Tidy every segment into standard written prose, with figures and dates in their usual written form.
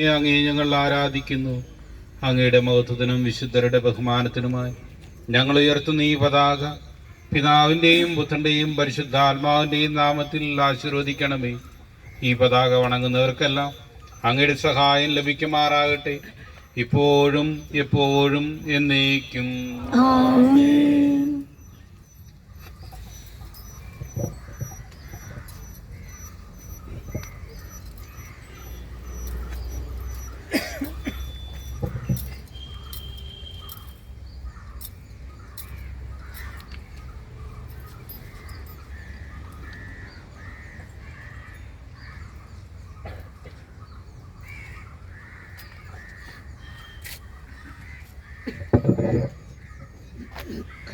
അങ്ങേ ഞങ്ങൾ ആരാധിക്കുന്നു. അങ്ങയുടെ മഹത്വത്തിനും വിശുദ്ധരുടെ ബഹുമാനത്തിനുമായി ഞങ്ങൾ ഉയർത്തുന്ന ഈ പതാക പിതാവിൻ്റെയും പുത്രൻ്റെയും പരിശുദ്ധാത്മാവിൻ്റെയും നാമത്തിൽ ആശീർവദിക്കണമേ. ഈ പതാക വണങ്ങുന്നവർക്കെല്ലാം അങ്ങയുടെ സഹായം ലഭിക്കുമാറാകട്ടെ, ഇപ്പോഴും എപ്പോഴും എന്നേക്കും.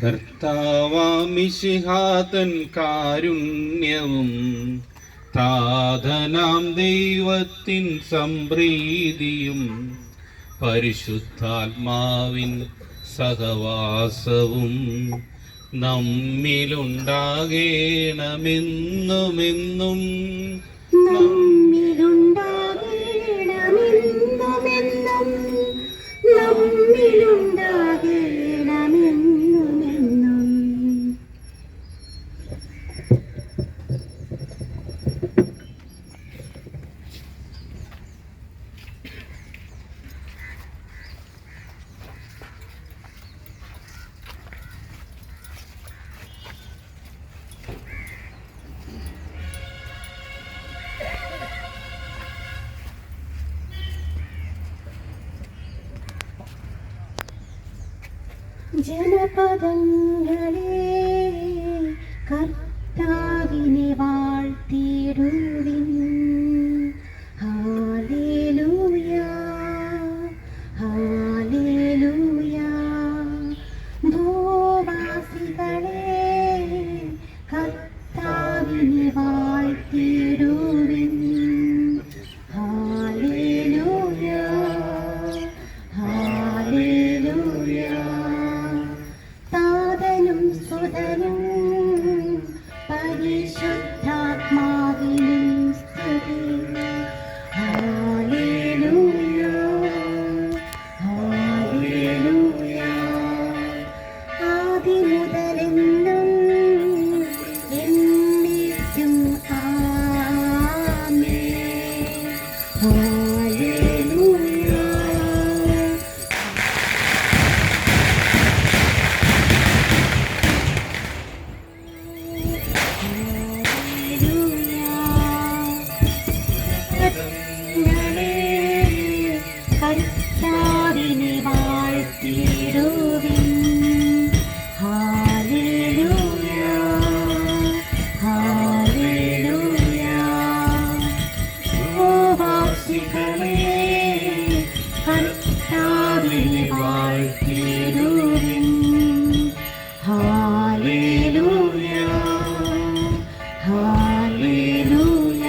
കർത്താവാമിശിഹാതൻ കാരുണ്യവും താതനാം ദൈവത്തിൻ സംപ്രീതിയും പരിശുദ്ധാത്മാവിൻ സഹവാസവും നമ്മിലുണ്ടാകേണമെന്നുമെന്നും. ജനപദങ്ങളെ കർത്താവിനെ വാഴ്ത്തിടുവിൻ. Hallelujah hallelujah. ഭൂവാസികളെ കർത്താവിനെ വാഴ്ത്തിടുവിൻ. Hallelujah hallelujah. സുതനും പരിശുദ്ധാത്മാവിനും സ്തുതി. Hallelujah hallelujah. ആദിമുതലെന്നും എന്നേക്കും ആമേൻ. ഹല്ലേലൂയ. കർത്താവിനെ വാഴ്ത്തിടുവിൻ. Hallelujah hallelujah. ഭൂവാസികളെ കർത്താവിനെ വാഴ്ത്തിടുവിൻ. Hallelujah hallelujah.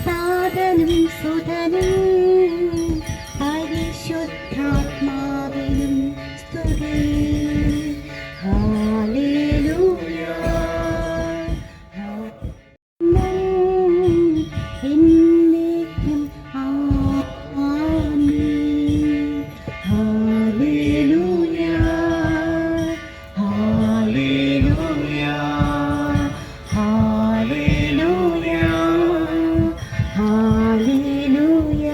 താതനും സുതനും പരിശുദ്ധാത്മാവിനും സ്തുതി. ഹല്ലേലൂയ എന്നേക്കും amen. Hallelujah hallelujah hallelujah hallelujah.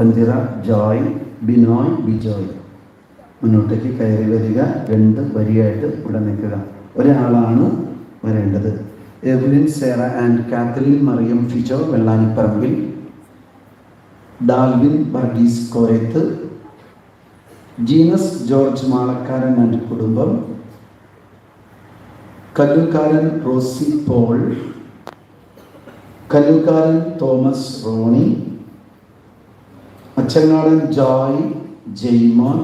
Mappanchira Joy, Binoy, Bijoy. മുന്നോട്ടേക്ക് കയറി വരിക. 2 വരിയായിട്ട് ഇവിടെ നിൽക്കുക. ഒരാളാണ് വരേണ്ടത്. എവ്ലിൻ സേറ ആൻഡ് കാത്തലിൻ മറിയം ഫിജോ, വെള്ളാനിപ്പറമ്പിൽ. ഡാൽവിൻ വർഗീസ് കോയത്ത്. ജീനസ് ജോർജ് മാളക്കാരൻ ആൻഡ് കുടുംബം. കല്ലുകാരൻ റോസി പോൾ. കല്ലുകാരൻ തോമസ് റോണി. അച്ചങ്ങാടൻ ജോയ് ജെയ്മോൻ.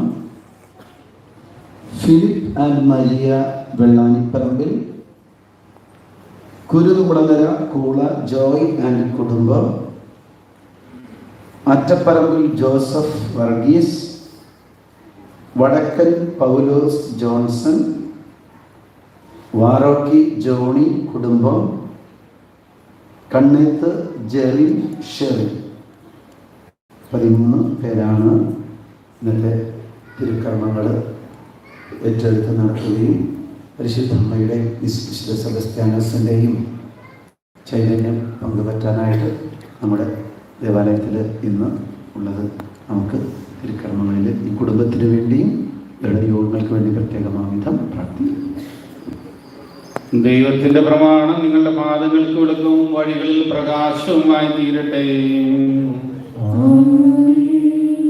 ഫിലിപ്പ് ആൻഡ് മരിയ, വെള്ളാനിപ്പറമ്പിൽ. കുരുതുകുളങ്ങര കൂള ജോയ് ആൻഡ് കുടുംബം. അറ്റപ്പറമ്പിൽ ജോസഫ് വർഗീസ്. വടക്കൻ പൗലോസ് ജോൺസൺ. വാറോക്കി ജോണി കുടുംബം. കണ്ണേത്ത് ജെറിൻ ഷെറി. 13 പേരാണ് ഇന്നത്തെ തിരുക്കർമ്മങ്ങൾ ഏറ്റെടുത്ത് നടത്തുകയും പരിശുദ്ധ അമ്മയുടെ വിശുദ്ധ സെബസ്ത്യാനോസിൻ്റെയും ചൈതന്യം പങ്കുപറ്റാനായിട്ട് നമ്മുടെ ദേവാലയത്തിൽ ഇന്ന് ഉള്ളത്. നമുക്ക് തിരുക്കർമ്മങ്ങളിൽ ഈ കുടുംബത്തിന് വേണ്ടിയും ഇവരുടെ യോഗങ്ങൾക്ക് വേണ്ടി പ്രത്യേകമാവിധം പ്രാർത്ഥിക്കും. ദൈവത്തിന്റെ പ്രമാണം നിങ്ങളുടെ പാദങ്ങൾക്ക് വിളക്കവും വഴികളിൽ പ്രകാശവുമായി തീരട്ടെ.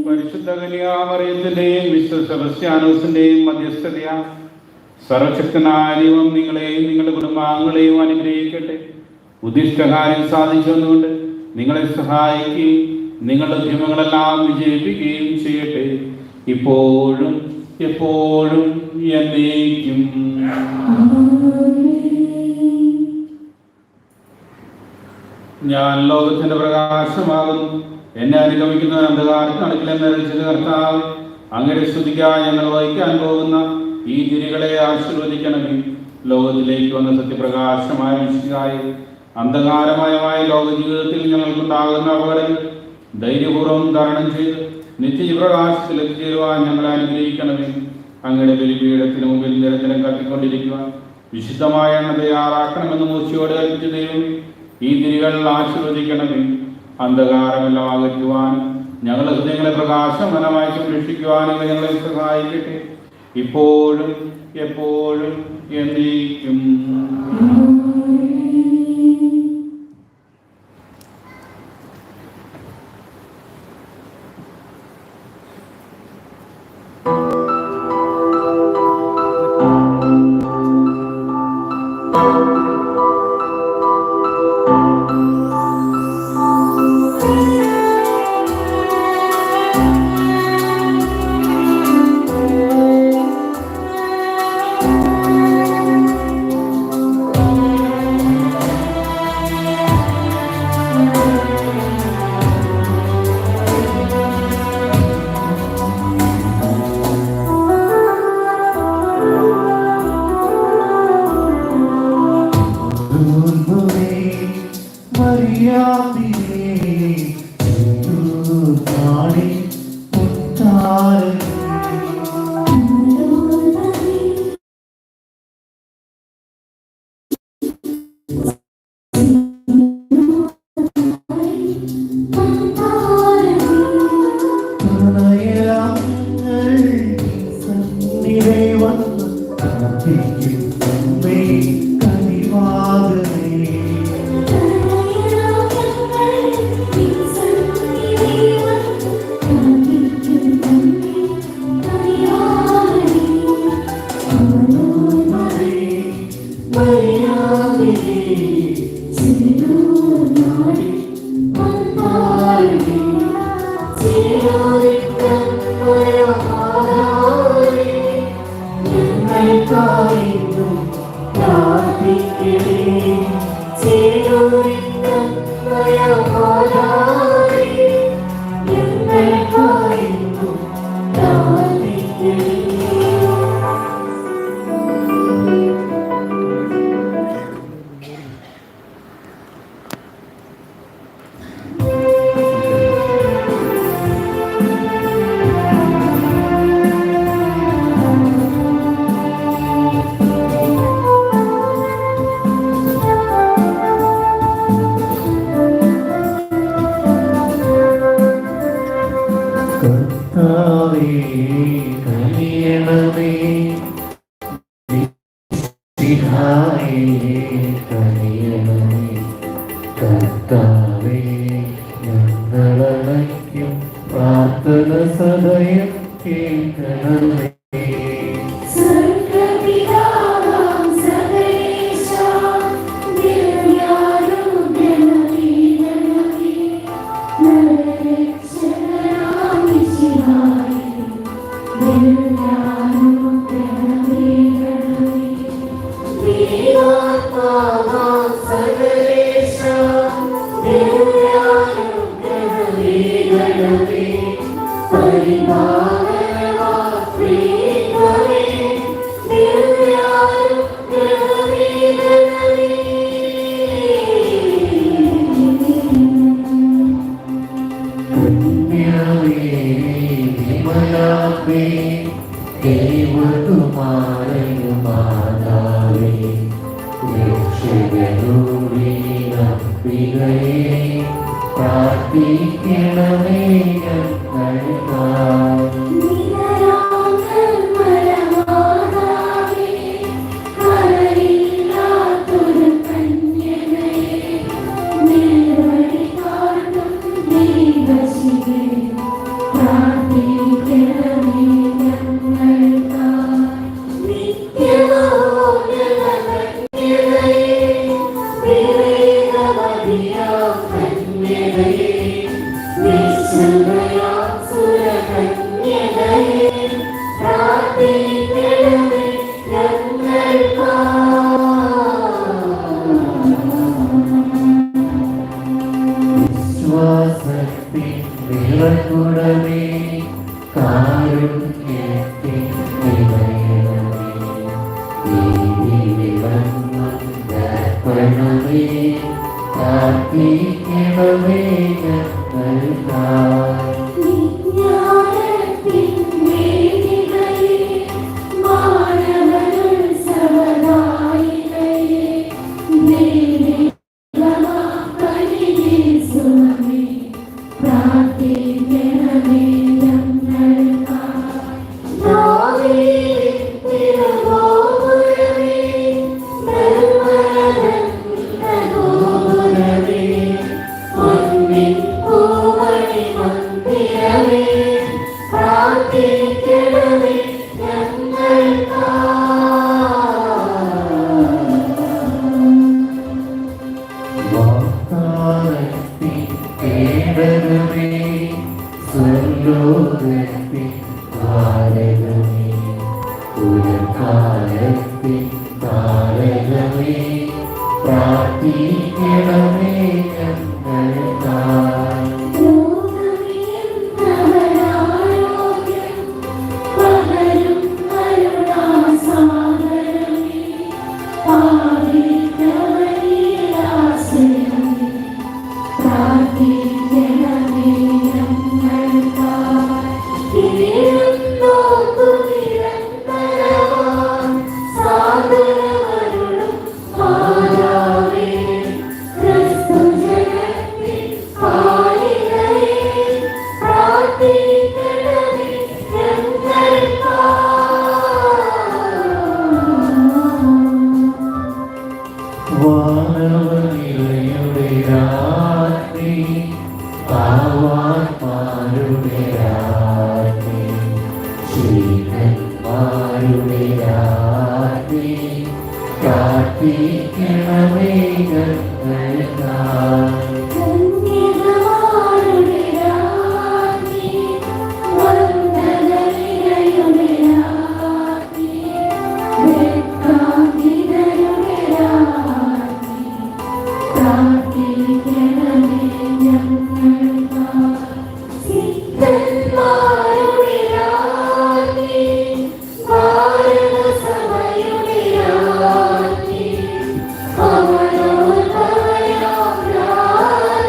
പരിശുദ്ധ കന്യാമറിയത്തിന്റെയും വിശുദ്ധ സെബസ്ത്യാനോസിന്റെയും മധ്യസ്ഥതയാ സർവശക്തനായ ദൈവം നിങ്ങളെയും നിങ്ങളുടെ കുടുംബാംഗങ്ങളെയും അനുഗ്രഹിക്കട്ടെ. ഉദ്ദിഷ്ടകാര്യം സാധിച്ചുകൊണ്ട് നിങ്ങളെ സഹായിക്കുകയും നിങ്ങളുടെ ഉദ്യമങ്ങളെല്ലാം വിജയിപ്പിക്കുകയും ചെയ്യട്ടെ, ഇപ്പോഴും എപ്പോഴും എന്നേക്കും. ഞാൻ ലോകത്തിന്റെ പ്രകാശമാകുന്നു. എന്നെ അനുഗമിക്കുന്ന അന്ധകാരത്തിന് അടുക്കിലെന്ന് അറിയിച്ചത് കർത്താവ്, അങ്ങനെ സ്തുതിക്കാൻ ഞങ്ങൾ വഹിക്കാൻ പോകുന്ന ഈ തിരികളെ ആശീർവദിക്കണമേ. ലോകത്തിലേക്ക് വന്ന സത്യപ്രകാശമായ മിശിഹായെ, അന്ധകാരമയമായ ലോക ജീവിതത്തിൽ ഞങ്ങൾക്കുണ്ടാകുന്ന അപകടങ്ങൾ ധൈര്യപൂർവ്വം തരണം ചെയ്ത് നിത്യപ്രകാശത്തിൽ എത്തിച്ചേരുവാൻ ഞങ്ങളെ അനുഗ്രഹിക്കണമേ. അങ്ങയുടെ ബലിപീഠത്തിന് മുമ്പിൽ നിരന്തരം കത്തിക്കൊണ്ടിരിക്കുവാൻ വിശുദ്ധമായ എണ്ണ തയ്യാറാക്കണമെന്ന് മൂർച്ചയോട് കൽപ്പിച്ച ദൈവമേ, ഈ തിരികൾ ആശീർവദിക്കണമേ. അന്ധകാരമെല്ലാം അകറ്റുവാൻ ഞങ്ങളുടെ ഹൃദയങ്ങളെ പ്രകാശമനമായി സംരക്ഷിക്കുവാനും ഞങ്ങളെ സഹായിക്കട്ടെ, ഇപ്പോഴും എപ്പോഴും എന്നേക്കും. കർത്താവേ, ഞങ്ങളണയ്ക്കും പ്രാർത്ഥന സദയം കേൾക്കണമേ. സ്വർഗ്ഗപിതാവാം സകലേശാ, ദിവ്യാരോഗ്യമീനമേ, നരരക്ഷകനാം മിശിഹായേ, ദിവ്യാരോഗ്യമീനമേ, ദൈവാത്മാവാം സകലേശാ, ദിവ്യാരോഗ്യമീനമേ, പരിപാലനമാം പ്രിയനമേ, ദിവ്യാരോഗ്യമീനമേ. പുണ്യമേ, വിമലാംബേ, ദൈവകുമാരനുമാതാവേ, രക്ഷകനോടേ നമ്പികയേ, പ്രാർത്ഥിക്കണമേ ഞങ്ങൾക്കായി. നിരയാങ്കന്മലമാതാവേ, കരയില്ലാത്തൊരു കന്യകയേ, നേർവഴി കാട്ടും ദൈവശിവേ, പ്രാർത്ഥിക്കണമേ ഞങ്ങൾക്കായി. നിത്യമോന്നതകന്യകയേ, വിവേകവതിയാം കന്യകയേ, നിശ്ചലയാം സുരകന്യകയേ, പ്രാർത്ഥിക്കണമേ ഞങ്ങൾക്കായി. വിശ്വാസത്തിൻ വിളക്കുടമേ, കാരുണ്യത്തിൻ നിലയണമേ, നീതിവിളങ്ങും ദർപ്പണമേ, പ്രാർത്ഥിക്കണമേ ഞങ്ങൾക്കായി. വിജ്ഞാനത്തിൻ വേദികയേ, മാനവനുത്സവദായികയേ, ദൈവമക്കളിലേസുമേ, പ്രാർത്ഥിക്കണമേ ഞങ്ങൾക്കായി. ദാവീദിൻ തിരുഗോപുരമേ, നിർമ്മലതൻ ഗോപുരമേ, പൊന്നിൻ പൂമണി മന്ദിരമേ, പ്രാർത്ഥിക്കണമേ ഞങ്ങൾക്കായി. വാഗ്ദാനത്തിൻ കേദരമേ, സ്വർലോകത്തിൻ താരകമേ, ഉയർകാലത്തിൻ താരകമേ, പ്രാർത്ഥിക്കണമേ ഞങ്ങൾക്കായി. ലോകമെന്നവരാരോഗ്യം പകരും കരുണാസാഗരമേ, പാപികളീലാശ്രയമേ, പ്രാർത്ഥിക്കണമേ ഞങ്ങൾക്കായി. ഇരുന്നോക്കു നിരന്തരമാം സാദരമരുളും മാതാവേ, ക്രിസ്തുജനത്തിൻ പാലികയേ, പ്രാർത്ഥിക്കണമേ ഞങ്ങൾക്കായി. വാനവനിലയുടെ രാത്രി, പാവാന്മാരുടെ രാത്രി, ശ്രീകന്മാരുടെ രാത്രി, പ്രാർത്ഥിക്കണമേ ഞങ്ങൾക്കായി. കന്യകമാരുടെ രാത്രി, വന്ദനനിലയുടെ രാത്രി, വെക്കാന്തിതരുടെ രാത്രി, പ്രാർത്ഥിക്കണമേ ഞങ്ങൾക്കായി. സിദ്ധന്മാരുടെ രാത്രി, ഭാരതസഭയുടെ രാത്രി, അവനോൽഭവയാം രാത്രി,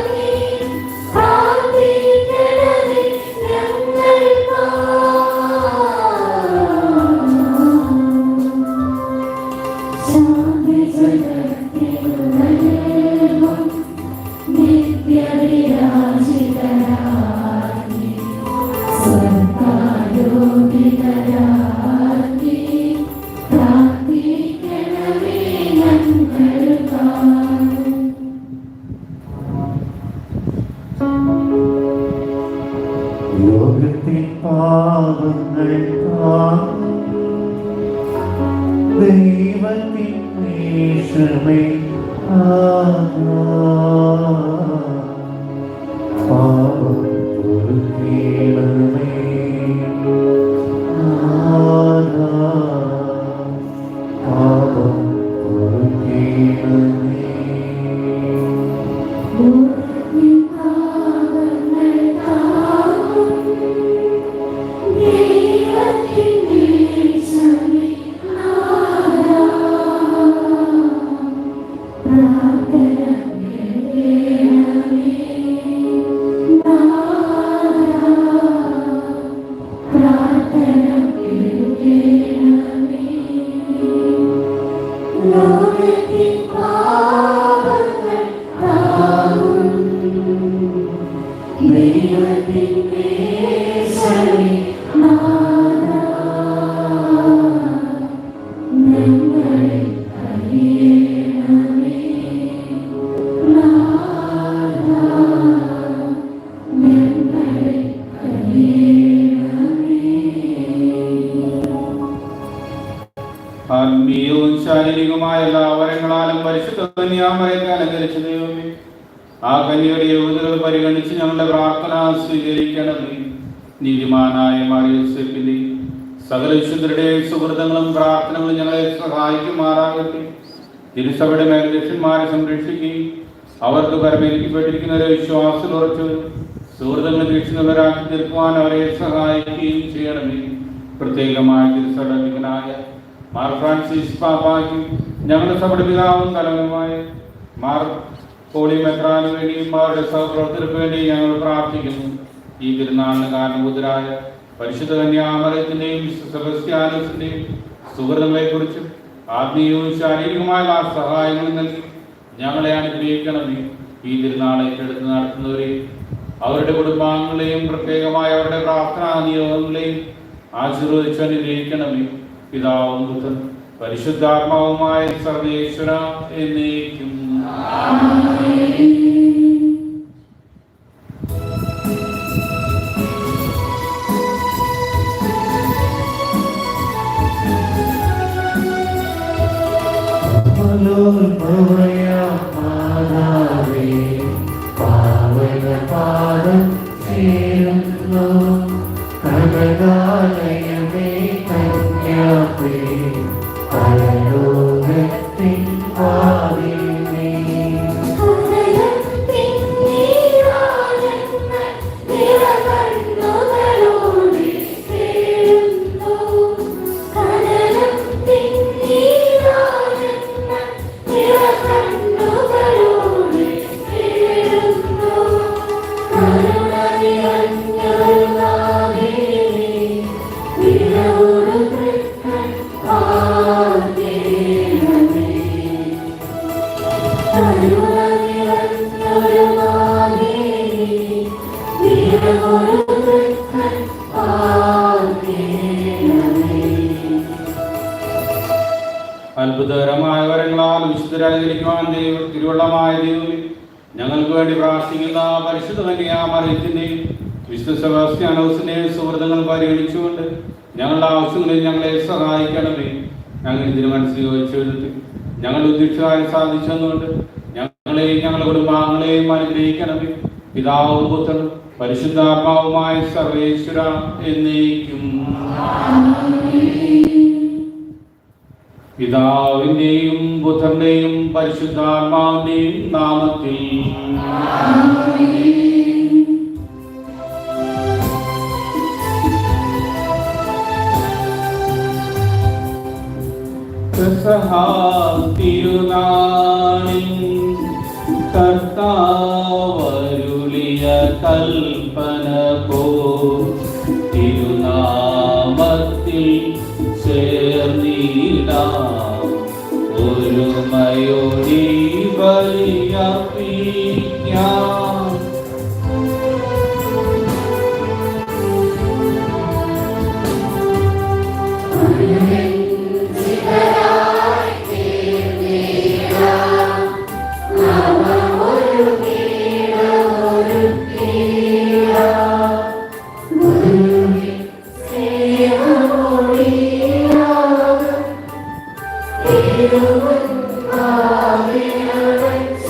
പാപം പൊറുക്കണമേ. പാപം പൊറുക്കണമേ. ആത്മീയവും ശാരീരികവുമായ എല്ലാ വരങ്ങളാലും പരിശുദ്ധ കന്യാമറിയത്തെ അലങ്കരിച്ച ദൈവമേ, ആ കന്യയുടെ യോഗ്യതകൾ പരിഗണിച്ച് ഞങ്ങളുടെ പ്രാർത്ഥന സ്വീകരിക്കണമേ. നീതിമാനായ മറിയൂസേപ്പിന്റെ സകല വിശുദ്ധരുടെയും സുഹൃത്തുക്കളും പ്രാർത്ഥനകളും ഞങ്ങളെ സഹായിക്കുമാറാകട്ടെ. തിരുസഭയുടെ മേൽദക്ഷന്മാരെ സംരക്ഷിക്കുകയും അവർക്ക് പരമേൽക്കപ്പെട്ടിരിക്കുന്ന വിശ്വാസത്തിൽ ഉറച്ചു സുഹൃത്തുക്കളെ വീക്ഷിക്കുന്നവരാക്കി തീർക്കുവാൻ അവരെ സഹായിക്കുകയും ചെയ്യണമേ. പ്രത്യേകമായ തിരുസഭനായ മാർ ഫ്രാൻസിസ് പാപ്പായ്ക്കും ഞങ്ങളുടെ സഭയുടെ പിതാവും തലവനുമായ മാർ പോളി മെത്രാന് വേണ്ടിയും അവരുടെ സഹപ്രവർത്തകർക്ക് വേണ്ടിയും ഞങ്ങൾ പ്രാർത്ഥിക്കുന്നു. ഈ തിരുനാളിന് കാരണഭൂതരായ പരിശുദ്ധ കന്യാമറിയത്തിന്റെയും സെബസ്ത്യാനോസിന്റെയും സുഹൃത്തുക്കളെ കുറിച്ചും ആത്മീയവും ശാരീരികമായ സഹായങ്ങളും നൽകി ഞങ്ങളെ അനുഗ്രഹിക്കണമേ. ഈ തിരുനാളെ ഏറ്റെടുത്ത് നടത്തുന്നവരെയും അവരുടെ കുടുംബാംഗങ്ങളെയും പ്രത്യേകമായ അവരുടെ പ്രാർത്ഥനാ നിയോഗങ്ങളെയും ആശീർവദിച്ച് അനുഗ്രഹിക്കണമേ. പിതാവും പുത്രനും പരിശുദ്ധാത്മാവുമായ സർവേശ്വര എന്നേക്കും. പാവനപാദം ചേരുന്നു കനകാലയമേ കന്യാപേ പരലോകത്തിൻ പാവിനേ. അത്ഭുതകരമായ വരങ്ങളാൽ വിശുദ്ധരായിരിക്കുവാൻ തിരുവള്ളമായ ദൈവമേ, ഞങ്ങൾക്ക് വേണ്ടി പ്രാർത്ഥിക്കുന്ന പരിശുദ്ധ കന്യാമറിയത്തിന്റെയും വിശുദ്ധ സെബാസ്റ്റ്യാനോസിന്റെയും സുഹൃത്തുക്കൾ പരിഗണിച്ചുകൊണ്ട് ഞങ്ങളുടെ ആവശ്യങ്ങളിൽ ഞങ്ങളെ സഹായിക്കണമേ. ഞങ്ങൾ ഇതിന് മനസ്സിൽ ഞങ്ങളുടെ ഉദ്ദേശിക്കായി സാധിച്ചതുകൊണ്ട് ഞങ്ങളെയും ഞങ്ങളുടെ കുടുംബാംഗങ്ങളെയും അനുഗ്രഹിക്കണമേ. പിതാവും പുത്രനും പരിശുദ്ധാത്മാവുമായ സർവേശ്വര എന്നേക്കും. പിതാവിന്റെയും പുത്രന്റെയും പരിശുദ്ധാത്മാവിന്റെയും നാമത്തിൽ തിരുനാളിൽ കർത്താവരുളിയ കൽപ്പന പോ തിരുനാമത്തിൽ ചേർന്നിടാം ഒരുമയോടി ബലിയർപ്പിക്കാം.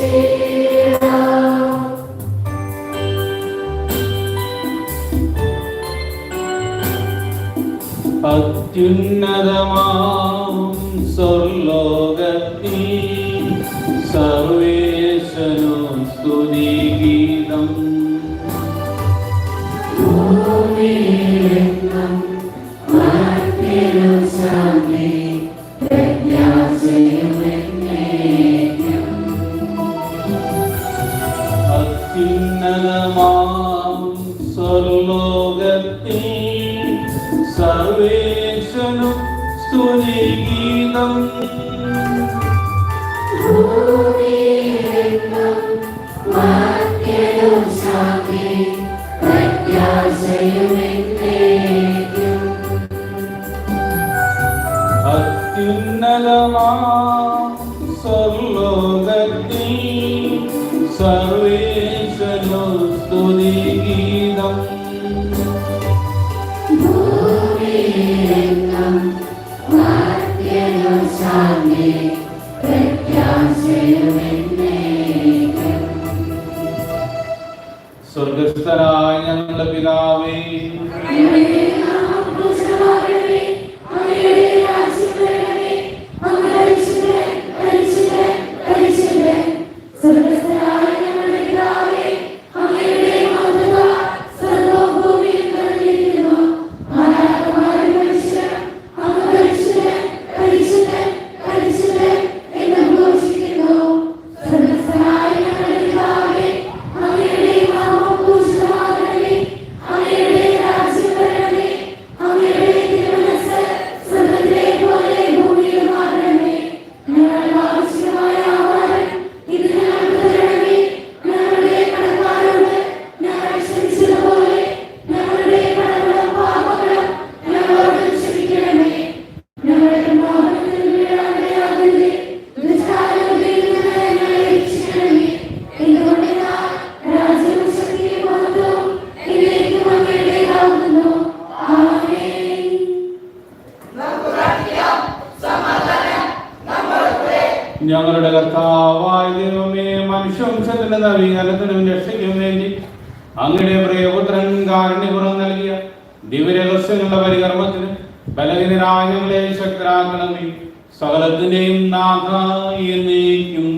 Amen. അത്യുന്നതമാം സ്വർലോകത്തിൽ സർവേശനു സ്തുതിഗീതം. ഭൂമിയിലെങ്ങും മാർത്തിരുശാന്തി പ്രത്യാശയുമെന്നേക്കും. അത്യുന്നതമാം സ്വർലോകത്തിൽ സർവേശനു സ്തുതിഗീതം. ഭൂമിയിലെങ്ങും മാർത്തിരുശാന്തി പ്രത്യാശയുമെന്നേക്കും. അത്യുന്നതമാം സ്വർലോകത്തിൽ സർവേശനു സ്തുതിഗീതം. ഭൂമിയിലെങ്ങും മാർത്തിരുശാന്തി പ്രത്യാശയുമെന്നേക്കും. സ്വർഗസ്ഥനായ ഞങ്ങളുടെ പിതാവേ, അങ്ങയുടെ നാമം പൂജിതമാകണമേ. അങ്ങയുടെ രാജ്യം വരണമേ. അങ്ങ് പരിശുദ്ധൻ, പരിശുദ്ധൻ, പരിശുദ്ധൻ. സ്വർഗ്ഗസ്ഥനായ ഞങ്ങളുടെ പിതാവേ, അങ്ങയുടെ മഹത്വത്താൽ സ്വർഗ്ഗവും ഭൂമിയും നിറഞ്ഞിരിക്കുന്നു. മാലാഖമാരും മനുഷ്യരും അങ്ങ് പരിശുദ്ധൻ, പരിശുദ്ധൻ, പരിശുദ്ധൻ എന്ന് ഘോഷിക്കുന്നു. സ്വർഗ്ഗസ്ഥനായ ഞങ്ങളുടെ പിതാവേ, അങ്ങയുടെ നാമം പൂജിതമാകണമേ. അങ്ങയുടെ രാജ്യം വരണമേ. അങ്ങയുടെ തിരുമനസ്സ് സ്വർഗ്ഗത്തിലെ പോലെ ഭൂമിയിലുമാകണമേ. ഞങ്ങൾക്ക് ആവശ്യമായ ആഹാരം ഇന്ന് ഞങ്ങൾക്ക് തരണമേ. ഞങ്ങളുടെ കടക്കാരോട് ഞങ്ങൾ ക്ഷമിച്ചതുപോലെ ഞങ്ങളുടെ കടങ്ങളും പാപങ്ങളും ഞങ്ങളോട് ക്ഷമിക്കണമേ. ഞങ്ങളുടെ മോഹത്തിൽ വീഴാനിടയാകരുതേ. ദുഷ്ടാരൂപിയിൽ നിന്ന് ഞങ്ങളെ രക്ഷിക്കണമേ. എന്തുകൊണ്ടെന്നാൽ രാജ്യവും ശക്തിയും മഹത്വവും എന്നേക്കും അങ്ങയുടേതാകുന്നു. ആമേൻ. ഞങ്ങളുടെ കർത്താവായ ദൈവമേ, മനുഷ്യവംശത്തിന്റെ നവീകരണത്തിനും രക്ഷയ്ക്കും വേണ്ടി അങ്ങയുടെ പ്രിയപുത്രൻ കാരുണ്യപൂർവ്വം നൽകിയ ദിവ്യരഹസ്യങ്ങളുടെ പരികർമ്മത്തിന് ബലഹീനരായ ഞങ്ങളെ ശക്തരാക്കണമേ. സകലത്തിന്റെയും നാഥ എന്നേക്കും.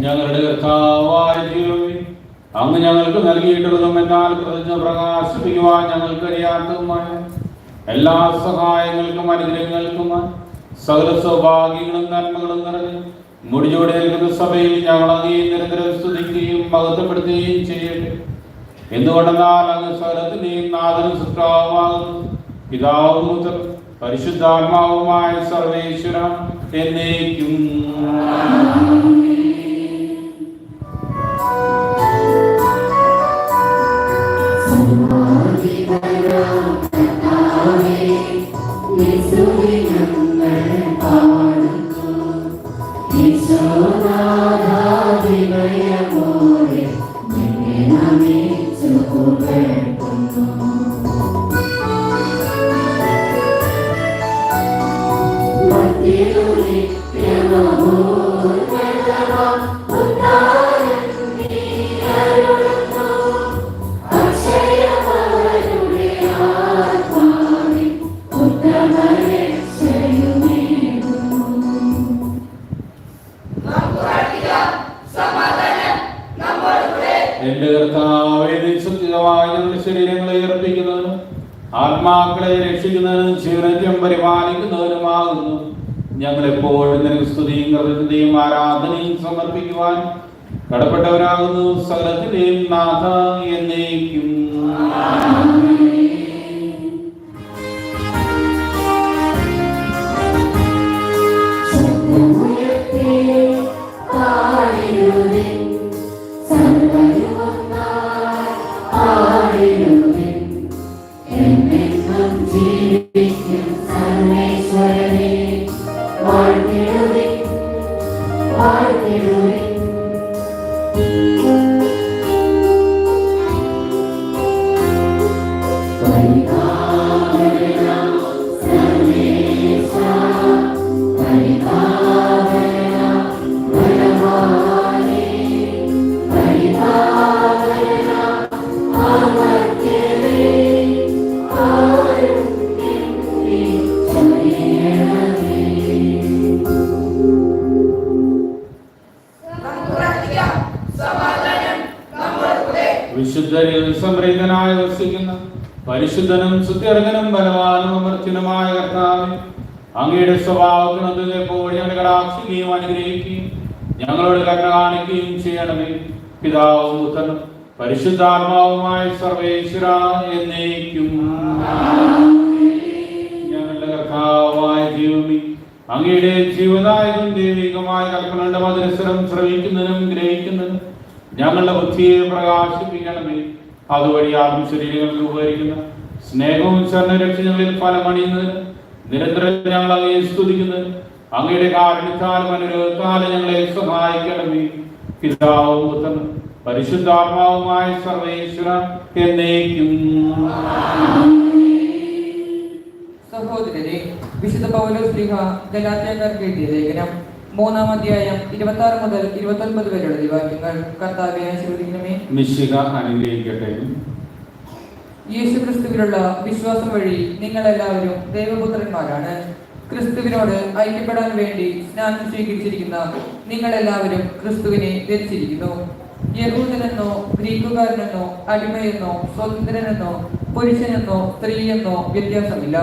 ഞങ്ങളുടെ കർത്താവായ ദൈവമേ, അങ്ങ് ഞങ്ങൾക്ക് നൽകിയിട്ടുള്ളതും എന്നാൽ കൃതജ്ഞ പ്രകാശിപ്പിക്കുവാൻ ഞങ്ങൾക്ക് അറിയാത്തതുമായ എല്ലാ സഹായങ്ങൾക്കും അനുഗ്രഹങ്ങൾക്കുമായി സകല സൗഭാഗ്യങ്ങളും നന്മകളും നിറഞ്ഞ് മുടിയോടെ നിൽക്കുന്ന സഭയിൽ ഞങ്ങൾ അങ്ങേ നിരന്തരം സ്തുതിക്കുകയും മഹത്വപ്പെടുത്തുകയും ചെയ്യട്ടെ. എന്തുകൊണ്ടെന്നാൽ അങ്ങ് സകലത്തിന്റെയും നാഥനും സൃഷ്ടാവുമാകുന്നു. പിതാവും പുത്രനും പരിശുദ്ധാത്മാവുമായ സർവേശ്വര എന്നേക്കും. Amen. ഈശോനാഥാതിമയമോടെ നിന്നെ നമിച്ചു പുകഴ്ത്തുന്നു. മധ്യയുനിത്യമഹോന്നതമാം ഉദ്ധാരം നീ അരുളുന്നു. അക്ഷയമവരുടെ ആത്മാവിൽ ഉത്തമരക്ഷയുമേകുന്നു. എന്റെ കർത്താവേ, നിശ്ചിതമായി ഞങ്ങളുടെ ശരീരങ്ങളെ അർപ്പിക്കുന്നതിനും ആത്മാക്കളെ രക്ഷിക്കുന്നതിനും ജീവനത്യം പരിപാലിക്കുന്നതിനുമാകുന്നു. ഞങ്ങളെപ്പോഴും നിനക്ക് സ്തുതിയും കൃതജ്ഞതയും ആരാധനയും സമർപ്പിക്കുവാൻ കടപ്പെട്ടവരാകുന്നു. സകലത്തിന്റെയും നാഥ എന്നേക്കും. വിശുദ്ധരിൽ സംപ്രീതനായി വസിക്കുന്ന പരിശുദ്ധനും സുത്യർഹനും ബലവാനും അമർത്യനുമായ കർത്താവേ, അങ്ങയുടെ സ്വഭാവത്തിനൊത്ത് എപ്പോഴും ഞങ്ങളുടെ കടാക്ഷിക്കുകയും അനുഗ്രഹിക്കുകയും ഞങ്ങളോട് കരുണ കാണിക്കുകയും ചെയ്യണമേ. പിതാവും പുത്രനും പരിശുദ്ധാത്മാവുമായ സർവേശ്വര എന്നേക്കും. ഞങ്ങളുടെ കർത്താവായ ദൈവമേ, അങ്ങയുടെ ജീവനായകും ദൈവികമായ കൽപ്പനയുടെ മധുരസ്വരം ശ്രവിക്കുന്നതിനും ഗ്രഹിക്കുന്നതിനും ഞങ്ങളുടെ ബുദ്ധിയെ പ്രകാശിപ്പിക്കണമേ. അതുവഴി ആത്മശരീരങ്ങൾക്ക് ഉപകരിക്കുന്ന സ്നേഹവും ശരണരക്ഷണങ്ങളിൽ ഫലമണിയുന്നതിന് നിരന്തരം ഞങ്ങൾ അങ്ങയെ സ്തുതിക്കുന്നതിന് അങ്ങയുടെ കാരുണ്യത്താലും അനുഗ്രഹത്താലും ഞങ്ങളെ സഹായിക്കണമേ. പിതാവും പുത്രനും പരിശുദ്ധാത്മാവുമായ സർവേശ്വര എന്നേക്കും. സഹോദരരെ, വിശുദ്ധ പൗലോസ് ശ്ലീഹ ഗലാത്യക്കാർക്ക് എഴുതിയ ലേഖനം 3-ാം അധ്യായം 26 മുതൽ 29 വരെയുള്ള വാക്യങ്ങൾ. കർത്താവെ ആശീർവദിക്കണമേ. മിശിഹ അനുഗ്രഹിക്കട്ടെ. യേശുക്രിസ്തുവിലുള്ള വിശ്വാസം വഴി നിങ്ങളെല്ലാവരും ദൈവപുത്രന്മാരാണ്. ക്രിസ്തുവിനോട് ഐക്യപ്പെടാൻ വേണ്ടി സ്നാനം സ്വീകരിച്ചിരിക്കുന്ന നിങ്ങളെല്ലാവരും ക്രിസ്തുവിനെ ധരിച്ചിരിക്കുന്നു. യഹൂദനെന്നോ ഗ്രീക്കുകാരനെന്നോ അടിമയെന്നോ സ്വതന്ത്രനെന്നോ പുരുഷനെന്നോ സ്ത്രീയെന്നോ വ്യത്യാസമില്ല.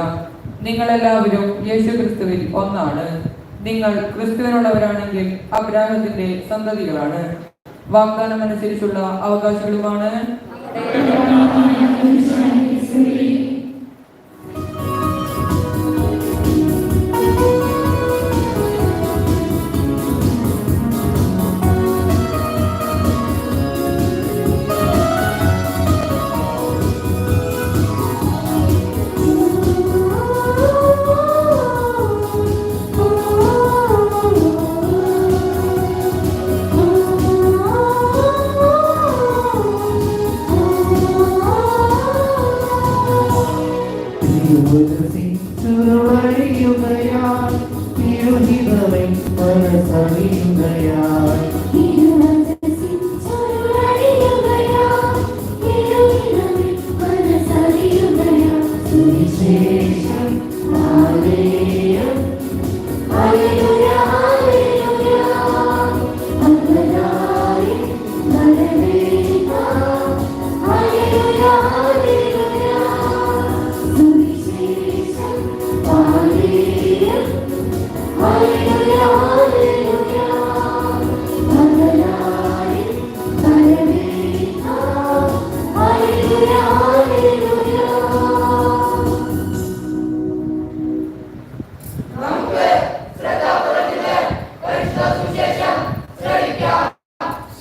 നിങ്ങളെല്ലാവരും യേശുക്രിസ്തുവിൽ ഒന്നാണ്. നിങ്ങൾ ക്രിസ്തുവിനുള്ളവരാണെങ്കിൽ അബ്രാഹത്തിന്റെ സന്തതികളാണ്, വാഗ്ദാനം അനുസരിച്ചുള്ള അവകാശികളുമാണ്.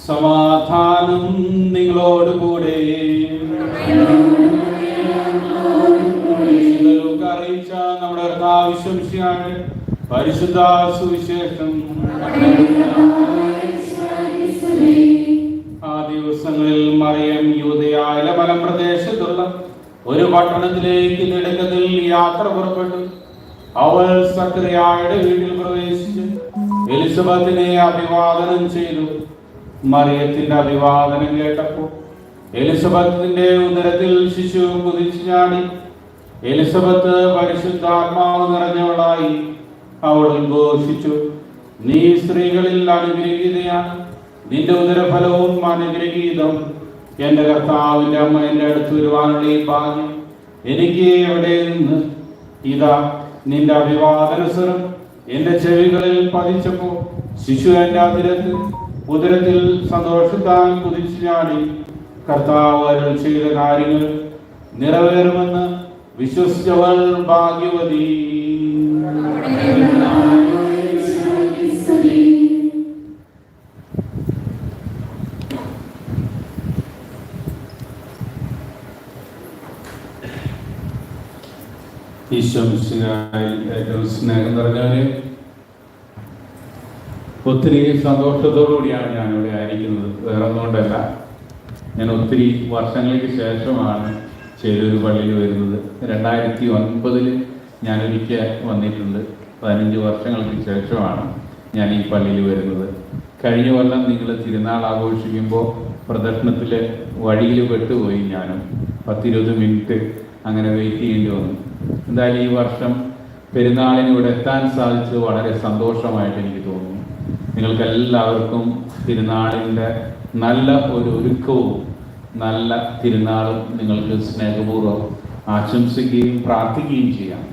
സമാധാനം നിങ്ങളോടുകൂടെ. അറിയിച്ച നമ്മുടെ പരിശുദ്ധ സുവിശേഷം ആ ദിവസങ്ങളിൽ മറിയം യൂദയായിലെ മലമ്പ്രദേശത്തുള്ള ഒരു പട്ടണത്തിലേക്ക് നെടുങ്കതിൽ യാത്ര പുറപ്പെട്ടു. അവൾ സക്കറിയായുടെ വീട്ടിൽ പ്രവേശിച്ചു എലിസബത്തിനെ അഭിവാദനം ചെയ്തു. മറിയത്തിന്റെ അഭിവാദനം കേട്ടപ്പോൾ എലിസബത്തിന്റെ ഉദരത്തിൽ ശിശു കുതിച്ചു ചാടി. എലിസബത്ത് പരിശുദ്ധാത്മാവ് നിറഞ്ഞവളായി. അവൾ ഘോഷിച്ചു, നീ സ്ത്രീകളിൽ അനുഗ്രഹീതയാണ്, നിന്റെ ഉദരഫലവും അനുഗ്രഹീതം. എന്റെ കർത്താവിന്റെ അമ്മ എന്റെ അടുത്ത് വരുവാനുള്ള ഈ ഭാഗ്യം എനിക്ക് എവിടെ നിന്ന്? ഇതാ നിന്റെ അഭിവാദന സ്വരം എന്റെ ചെവികളിൽ പതിച്ചപ്പോ ശിശു എന്റെ ഉദരത്തിൽ സന്തോഷത്താൽ കുതിച്ചു ചാടി. കർത്താവ് അരുൾ ചെയ്ത കാര്യങ്ങൾ നിറവേറുമെന്ന് വിശ്വസിച്ചവൾ ഭാഗ്യവതി. ഏറ്റവും സ്നേഹം നിറഞ്ഞവരെ, ഒത്തിരി സന്തോഷത്തോടുകൂടിയാണ് ഞാനിവിടെ ആയിരിക്കുന്നത്. വേറെ ഒന്നുകൊണ്ടല്ല, ഞാൻ ഒത്തിരി വർഷങ്ങൾക്ക് ശേഷമാണ് ചേരൂർ പള്ളിയിൽ വരുന്നത്. 2009 ഞാനൊരിക്കൽ വന്നിട്ടുണ്ട്. 15 വർഷങ്ങൾക്ക് ശേഷമാണ് ഞാൻ ഈ പള്ളിയിൽ വരുന്നത്. കഴിഞ്ഞ കൊല്ലം നിങ്ങൾ തിരുനാൾ ആഘോഷിക്കുമ്പോൾ പ്രദർശനത്തിൽ വഴിയിൽ പെട്ടുപോയി. ഞാനും 10-20 മിനിറ്റ് അങ്ങനെ വെയിറ്റ് ചെയ്യേണ്ടി വന്നു. എന്തായാലും ഈ വർഷം പെരുന്നാളിന് ഇവിടെ എത്താൻ സാധിച്ചത് വളരെ സന്തോഷമായിട്ട് എനിക്ക് തോന്നുന്നു. നിങ്ങൾക്കെല്ലാവർക്കും തിരുനാളിൻ്റെ നല്ല ഒരു ഒരുക്കവും നല്ല തിരുനാളും നിങ്ങൾക്ക് സ്നേഹപൂർവ്വം ആശംസിക്കുകയും പ്രാർത്ഥിക്കുകയും ചെയ്യാം.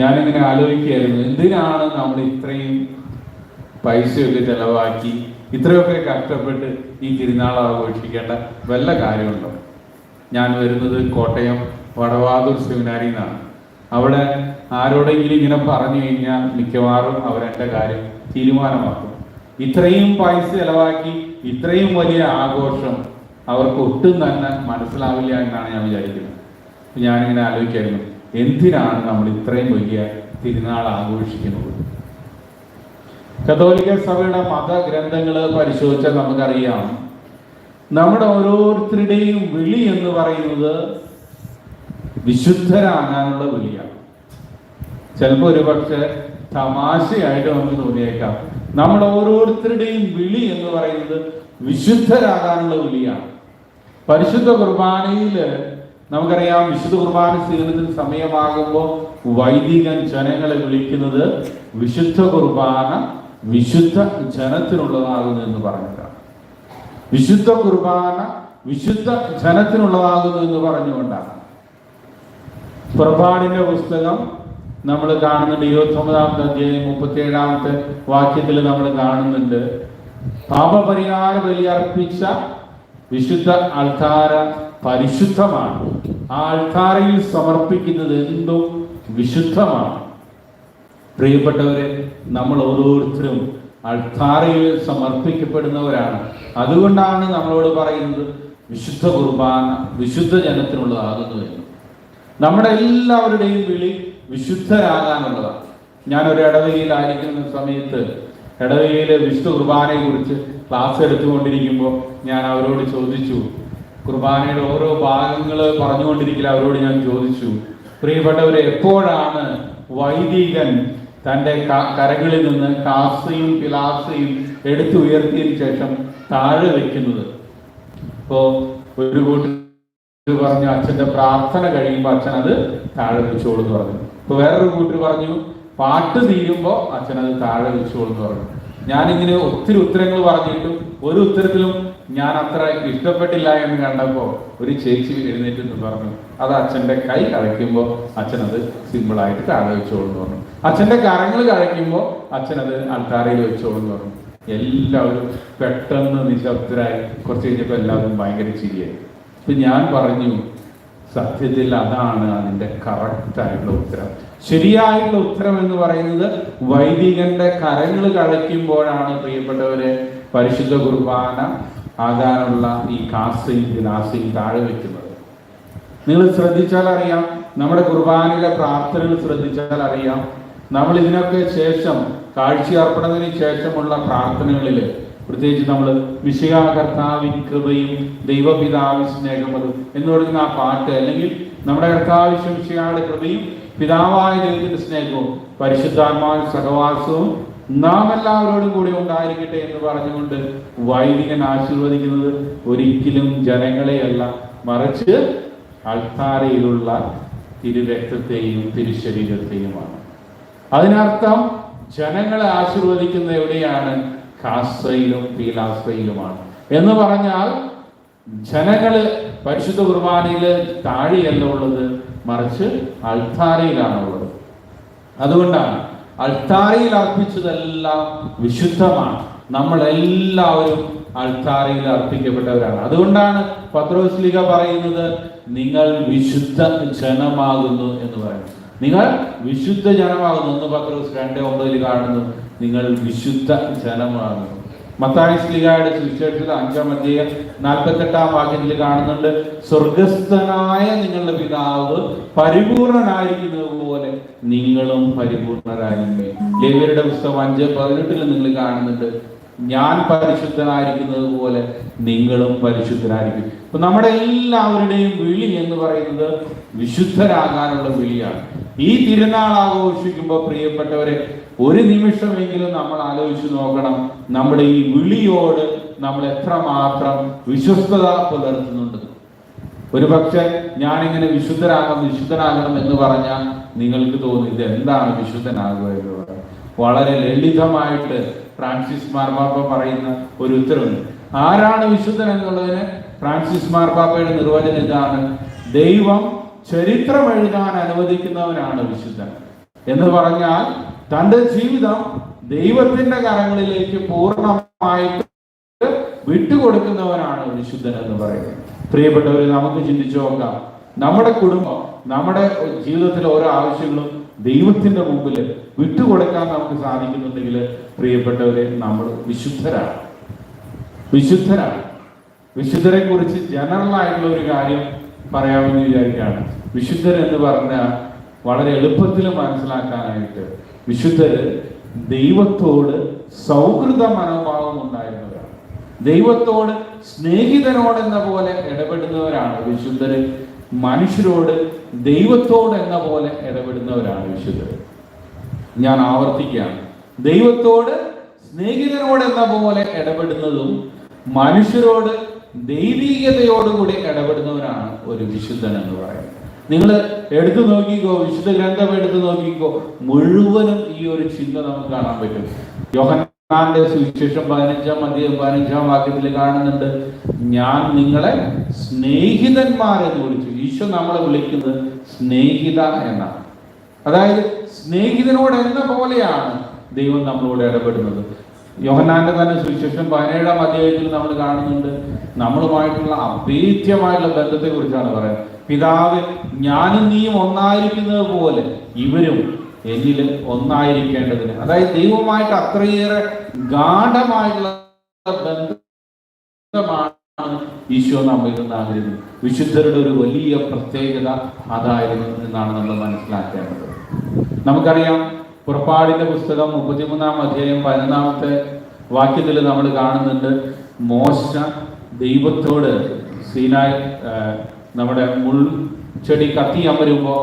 ഞാനിങ്ങനെ ആലോചിക്കുകയായിരുന്നു, എന്തിനാണ് നമ്മൾ ഇത്രയും പൈസയൊക്കെ ചെലവാക്കി ഇത്രയൊക്കെ കഷ്ടപ്പെട്ട് ഈ തിരുനാൾ ആഘോഷിക്കേണ്ട വല്ല കാര്യമുണ്ടോ? ഞാൻ വരുന്നത് കോട്ടയം വടവാതൂർ സെമിനാരിയിൽ നിന്നാണ്. അവിടെ ആരോടെങ്കിലും ഇങ്ങനെ പറഞ്ഞു കഴിഞ്ഞാൽ മിക്കവാറും അവരെൻ്റെ കാര്യം തീരുമാനമാക്കും. ഇത്രയും പൈസ ചെലവാക്കി ഇത്രയും വലിയ ആഘോഷം അവർക്ക് ഒട്ടും തന്നെ മനസ്സിലാവില്ല എന്നാണ് ഞാൻ വിചാരിക്കുന്നത്. ഞാനിങ്ങനെ ആലോചിക്കായിരുന്നു, എന്തിനാണ് നമ്മൾ ഇത്രയും വലിയ തിരുനാൾ ആഘോഷിക്കുന്നത്? കത്തോലിക്ക സഭയുടെ മതഗ്രന്ഥങ്ങൾ പരിശോധിച്ചാൽ നമുക്കറിയാം, നമ്മുടെ ഓരോരുത്തരുടെയും വിളി എന്ന് പറയുന്നത് വിശുദ്ധരാകാനുള്ള വിളിയാണ്. ചിലപ്പോൾ ഒരുപക്ഷെ തമാശയായിട്ട് നമുക്ക് തോന്നിയേക്കാം. നമ്മുടെ ഓരോരുത്തരുടെയും വിളി എന്ന് പറയുന്നത് വിശുദ്ധരാകാനുള്ള വിളിയാണ്. പരിശുദ്ധ കുർബാനയിൽ നമുക്കറിയാം, വിശുദ്ധ കുർബാന സ്വീകരണത്തിന് സമയമാകുമ്പോൾ വൈദികൻ ജനങ്ങളെ വിളിക്കുന്നത് വിശുദ്ധ കുർബാന വിശുദ്ധ ജനത്തിനുള്ളതാകുന്നു എന്ന് പറഞ്ഞിട്ടാണ്. വിശുദ്ധ കുർബാന വിശുദ്ധ ജനത്തിനുള്ളതാകുന്നു എന്ന് പറഞ്ഞുകൊണ്ടാണ്. പുറപ്പാടിന്റെ പുസ്തകം നമ്മൾ കാണുന്നുണ്ട്. 29-ാമത്തെ അധ്യായം 37-ാമത്തെ വാക്യത്തിൽ നമ്മൾ കാണുന്നുണ്ട്, പാപപരിഹാര ബലി അർപ്പിച്ച വിശുദ്ധ അൾത്താര പരിശുദ്ധമാണ്. ആ അൾത്താരയിൽ സമർപ്പിക്കുന്നത് എന്തും വിശുദ്ധമാണ്. പ്രിയപ്പെട്ടവരെ, നമ്മൾ ഓരോരുത്തരും അൾത്താരയിൽ സമർപ്പിക്കപ്പെടുന്നവരാണ്. അതുകൊണ്ടാണ് നമ്മളോട് പറയുന്നത് വിശുദ്ധ കുർബാന വിശുദ്ധ ജനത്തിനുള്ളതാകുന്നു എന്ന്. നമ്മുടെ എല്ലാവരുടെയും വിളി വിശുദ്ധരാകാനുള്ളതാണ്. ഞാനൊരു ഇടവകയിലായിരിക്കുന്ന സമയത്ത് ഇടവകയിലെ വിശുദ്ധ കുർബാനയെ കുറിച്ച് ക്ലാസ് എടുത്തുകൊണ്ടിരിക്കുമ്പോൾ ഞാൻ അവരോട് ചോദിച്ചു, കുർബാനയുടെ ഓരോ ഭാഗങ്ങൾ പറഞ്ഞുകൊണ്ടിരിക്കില്ല, അവരോട് ഞാൻ ചോദിച്ചു, പ്രിയപ്പെട്ടവരെ, എപ്പോഴാണ് വൈദികൻ തൻ്റെ കരങ്ങളിൽ നിന്ന് കാസയും പിലാസയും എടുത്തുയർത്തിയതിനു ശേഷം താഴെ വെക്കുന്നത്? ഇപ്പോൾ ഒരു കൂട്ടർ പറഞ്ഞു അച്ഛൻ്റെ പ്രാർത്ഥന കഴിയുമ്പോൾ അച്ഛൻ അത് താഴെ വെച്ചോളൂ എന്ന് പറഞ്ഞു. ഇപ്പോൾ വേറൊരു കൂട്ടർ പറഞ്ഞു പാട്ട് തീരുമ്പോൾ അച്ഛൻ അത് താഴെ വെച്ചോളൂ എന്ന് പറഞ്ഞു. ഞാനിങ്ങനെ ഒത്തിരി ഉത്തരങ്ങൾ പറഞ്ഞിട്ടും ഒരു ഉത്തരത്തിലും ഞാൻ അത്ര ഇഷ്ടപ്പെട്ടില്ല എന്ന് കണ്ടപ്പോൾ ഒരു ചേച്ചി എഴുന്നേറ്റ് പറഞ്ഞു, അത് അച്ഛൻ്റെ കൈ കഴിക്കുമ്പോൾ അച്ഛനത് സിമ്പിളായിട്ട് താഴെ വെച്ചോളൂ എന്ന് പറഞ്ഞു. അച്ഛൻ്റെ കരങ്ങൾ കഴിക്കുമ്പോൾ അച്ഛനത് അൾത്താരയിൽ വെച്ചോളൂ എന്ന് പറഞ്ഞു. എല്ലാവരും പെട്ടെന്ന് നിശബ്ദരായി. കുറച്ച് കഴിഞ്ഞപ്പോൾ എല്ലാവരും ഭയങ്കര ചിരിയായി. ഇപ്പം ഞാൻ പറഞ്ഞു, സത്യത്തിൽ അതാണ് അതിൻ്റെ കറക്റ്റായിട്ടുള്ള ഉത്തരം. ശരിയായിട്ടുള്ള ഉത്തരം എന്ന് പറയുന്നത് വൈദികന്റെ കരങ്ങൾ കഴിക്കുമ്പോഴാണ് പ്രിയപ്പെട്ടവരെ പരിശുദ്ധ കുർബാന ആകാനുള്ള ഈ കാസയും പിലാസയും താഴെ വെക്കുന്നത്. നിങ്ങൾ ശ്രദ്ധിച്ചാൽ അറിയാം, നമ്മുടെ കുർബാനയിലെ പ്രാർത്ഥനകൾ ശ്രദ്ധിച്ചാൽ അറിയാം, നമ്മൾ ഇതിനൊക്കെ ശേഷം കാഴ്ചയർപ്പണത്തിന് ശേഷമുള്ള പ്രാർത്ഥനകളിൽ പ്രത്യേകിച്ച് നമ്മൾ മിശിഹാ കർത്താവിൻ കൃപയും ദൈവപിതാവിൻ സ്നേഹമതും എന്ന് പറയുന്ന ആ പാട്ട്, അല്ലെങ്കിൽ നമ്മുടെ കർത്താവ് മിശിഹായുടെ കൃപയും പിതാവായ ദൈവത്തിന്റെ സ്നേഹവും പരിശുദ്ധാത്മാവിൻ സഹവാസവും നാം എല്ലാവരോടും കൂടി ഉണ്ടായിരിക്കട്ടെ എന്ന് പറഞ്ഞുകൊണ്ട് വൈദികൻ ആശീർവദിക്കുന്നത് ഒരിക്കലും ജനങ്ങളെയല്ല, മറിച്ച് അൾത്താരയിലുള്ള തിരുരക്തത്തെയും തിരുശരീരത്തെയുമാണ്. അതിനർത്ഥം ജനങ്ങളെ ആശീർവദിക്കുന്ന എവിടെയാണ്? കാസ്രയിലും പീലാസ്രയിലുമാണ്. എന്ന് പറഞ്ഞാൽ ജനങ്ങള് പരിശുദ്ധ കുർബാനയിൽ താഴെയല്ല ഉള്ളത്, മറിച്ച് അൾത്താരയിലാണ് ഉള്ളത്. അതുകൊണ്ടാണ് അൾത്താരയിൽ അർപ്പിച്ചതെല്ലാം വിശുദ്ധമാണ്. നമ്മളെല്ലാവരും അൾത്താരയിൽ അർപ്പിക്കപ്പെട്ടവരാണ്. അതുകൊണ്ടാണ് പത്രോസ്ലീഹ പറയുന്നത് നിങ്ങൾ വിശുദ്ധ ജനമാകുന്നു എന്ന് പറയുന്നത്. നിങ്ങൾ വിശുദ്ധ ജനമാകുന്നു എന്ന് പത്രോസ് 2:9 കാണുന്നു. നിങ്ങൾ വിശുദ്ധ ജനമാകുന്നു. മത്തായി ശ്ലീഹായുടെ സുവിശേഷത്തിൽ 5-ാം അധ്യായം 48-ാം വാക്യത്തിൽ കാണുന്നുണ്ട്, സ്വർഗസ്ഥനായ നിങ്ങളുടെ പിതാവ് പരിപൂർണനായിരിക്കുന്നത് പോലെ നിങ്ങളും പരിപൂർണരായിരിക്കും. ലേവ്യരുടെ പുസ്തകം 5:18 നിങ്ങൾ കാണുന്നുണ്ട്, ഞാൻ പരിശുദ്ധനായിരിക്കുന്നത് പോലെ നിങ്ങളും പരിശുദ്ധരായിരിക്കും. അപ്പൊ നമ്മുടെ എല്ലാവരുടെയും വിളി എന്ന് പറയുന്നത് വിശുദ്ധരാകാനുള്ള വിളിയാണ്. ഈ തിരുനാൾ ആഘോഷിക്കുമ്പോൾ പ്രിയപ്പെട്ടവരെ, ഒരു നിമിഷമെങ്കിലും നമ്മൾ ആലോചിച്ച് നോക്കണം, നമ്മുടെ ഈ വിളിയോട് നമ്മൾ എത്രമാത്രം വിശ്വസ്തത പുലർത്തുന്നുണ്ട്. ഒരു പക്ഷെ ഞാനിങ്ങനെ വിശുദ്ധനാകണം എന്ന് പറഞ്ഞാൽ നിങ്ങൾക്ക് തോന്നും ഇത് എന്താണ് വിശുദ്ധനാകുക എന്ന് പറയുന്നത്. വളരെ ലളിതമായിട്ട് ഫ്രാൻസിസ് മാർപ്പാപ്പ പറയുന്ന ഒരു ഉത്തരവുണ്ട്. ആരാണ് വിശുദ്ധൻ എന്നുള്ളതിന് ഫ്രാൻസിസ് മാർപ്പാപ്പയുടെ നിർവചനം ഇതാണ്: ദൈവം ചരിത്രം എഴുതാൻ അനുവദിക്കുന്നവനാണ് വിശുദ്ധൻ. എന്ന് പറഞ്ഞാൽ തന്റെ ജീവിതം ദൈവത്തിന്റെ കരങ്ങളിലേക്ക് പൂർണ്ണമായിട്ട് വിട്ടുകൊടുക്കുന്നവനാണ് വിശുദ്ധൻ എന്ന് പറയുന്നത്. പ്രിയപ്പെട്ടവരെ, നമുക്ക് ചിന്തിച്ചു നോക്കാം, നമ്മുടെ കുടുംബം, നമ്മുടെ ജീവിതത്തിലെ ഓരോ ആവശ്യങ്ങളും ദൈവത്തിന്റെ മുമ്പിൽ വിട്ടുകൊടുക്കാൻ നമുക്ക് സാധിക്കുന്നുണ്ടെങ്കിൽ പ്രിയപ്പെട്ടവരെ, നമ്മൾ വിശുദ്ധരാണ്. വിശുദ്ധരെ കുറിച്ച് ജനറൽ ആയിട്ടുള്ള ഒരു കാര്യം പറയാമെന്ന് വിചാരിക്കുകയാണ്. വിശുദ്ധർ എന്ന് പറഞ്ഞാൽ വളരെ എളുപ്പത്തിൽ മനസ്സിലാക്കാനായിട്ട്, വിശുദ്ധര് ദൈവത്തോട് സൗഹൃദ മനോഭാവം ഉണ്ടായിരുന്നവരാണ്. ദൈവത്തോട് സ്നേഹിതനോടെന്ന പോലെ ഇടപെടുന്നവരാണ് വിശുദ്ധര്. മനുഷ്യരോട് ദൈവത്തോട് എന്ന പോലെ ഇടപെടുന്നവരാണ് വിശുദ്ധര്. ഞാൻ ആവർത്തിക്കുകയാണ്, ദൈവത്തോട് സ്നേഹിതനോടെന്ന പോലെ ഇടപെടുന്നതും മനുഷ്യരോട് ദൈവീകതയോടുകൂടി ഇടപെടുന്നവരാണ് ഒരു വിശുദ്ധൻ എന്ന് പറയുന്നത്. നിങ്ങൾ എടുത്തു നോക്കിക്കോ, വിശുദ്ധ ഗ്രന്ഥം എടുത്തു നോക്കിക്കോ, മുഴുവനും ഈ ഒരു ചിന്ത നമുക്ക് കാണാൻ പറ്റും. യോഹന്നാന്റെ സുവിശേഷം 15-ാം അധ്യായം 15-ാം വാക്യത്തിൽ കാണുന്നുണ്ട്, ഞാൻ നിങ്ങളെ സ്നേഹിതന്മാരെന്ന് വിളിച്ചു. ഈശോ നമ്മളെ വിളിക്കുന്നത് സ്നേഹിത എന്നാണ്. അതായത് സ്നേഹിതനോട് എന്ന പോലെയാണ് ദൈവം നമ്മളോട് ഇടപെടുന്നത്. യോഹന്നാന്റെ തന്നെ സുവിശേഷം 17-ാം അധ്യായത്തിൽ നമ്മൾ കാണുന്നുണ്ട്, നമ്മളുമായിട്ടുള്ള അഭേദ്യമായിട്ടുള്ള ബന്ധത്തെ കുറിച്ചാണ് പറയുന്നത്. പിതാവ് ഞാനും നീയും ഒന്നായിരിക്കുന്നത് പോലെ ഇവരും എന്നിൽ ഒന്നായിരിക്കേണ്ടതിന്. അതായത് ദൈവമായിട്ട് അത്രയേറെ ഗാഢമായിട്ടുള്ള ബന്ധമാണ് ഈശോ നമ്മിൽ നിന്ന് ആഗ്രഹിക്കുന്നത്. വിശുദ്ധരുടെ ഒരു വലിയ പ്രത്യേകത അതായിരുന്നു എന്നാണ് നമ്മൾ മനസ്സിലാക്കേണ്ടത്. നമുക്കറിയാം, പുറപ്പാടിന്റെ പുസ്തകം 33-ാം അധ്യായം 11-ാമത്തെ വാക്യത്തിൽ നമ്മൾ കാണുന്നുണ്ട്, മോശ ദൈവത്തോട് സീനായ് നമ്മുടെ മുൾച്ചെടി കത്തി അമരുമ്പോൾ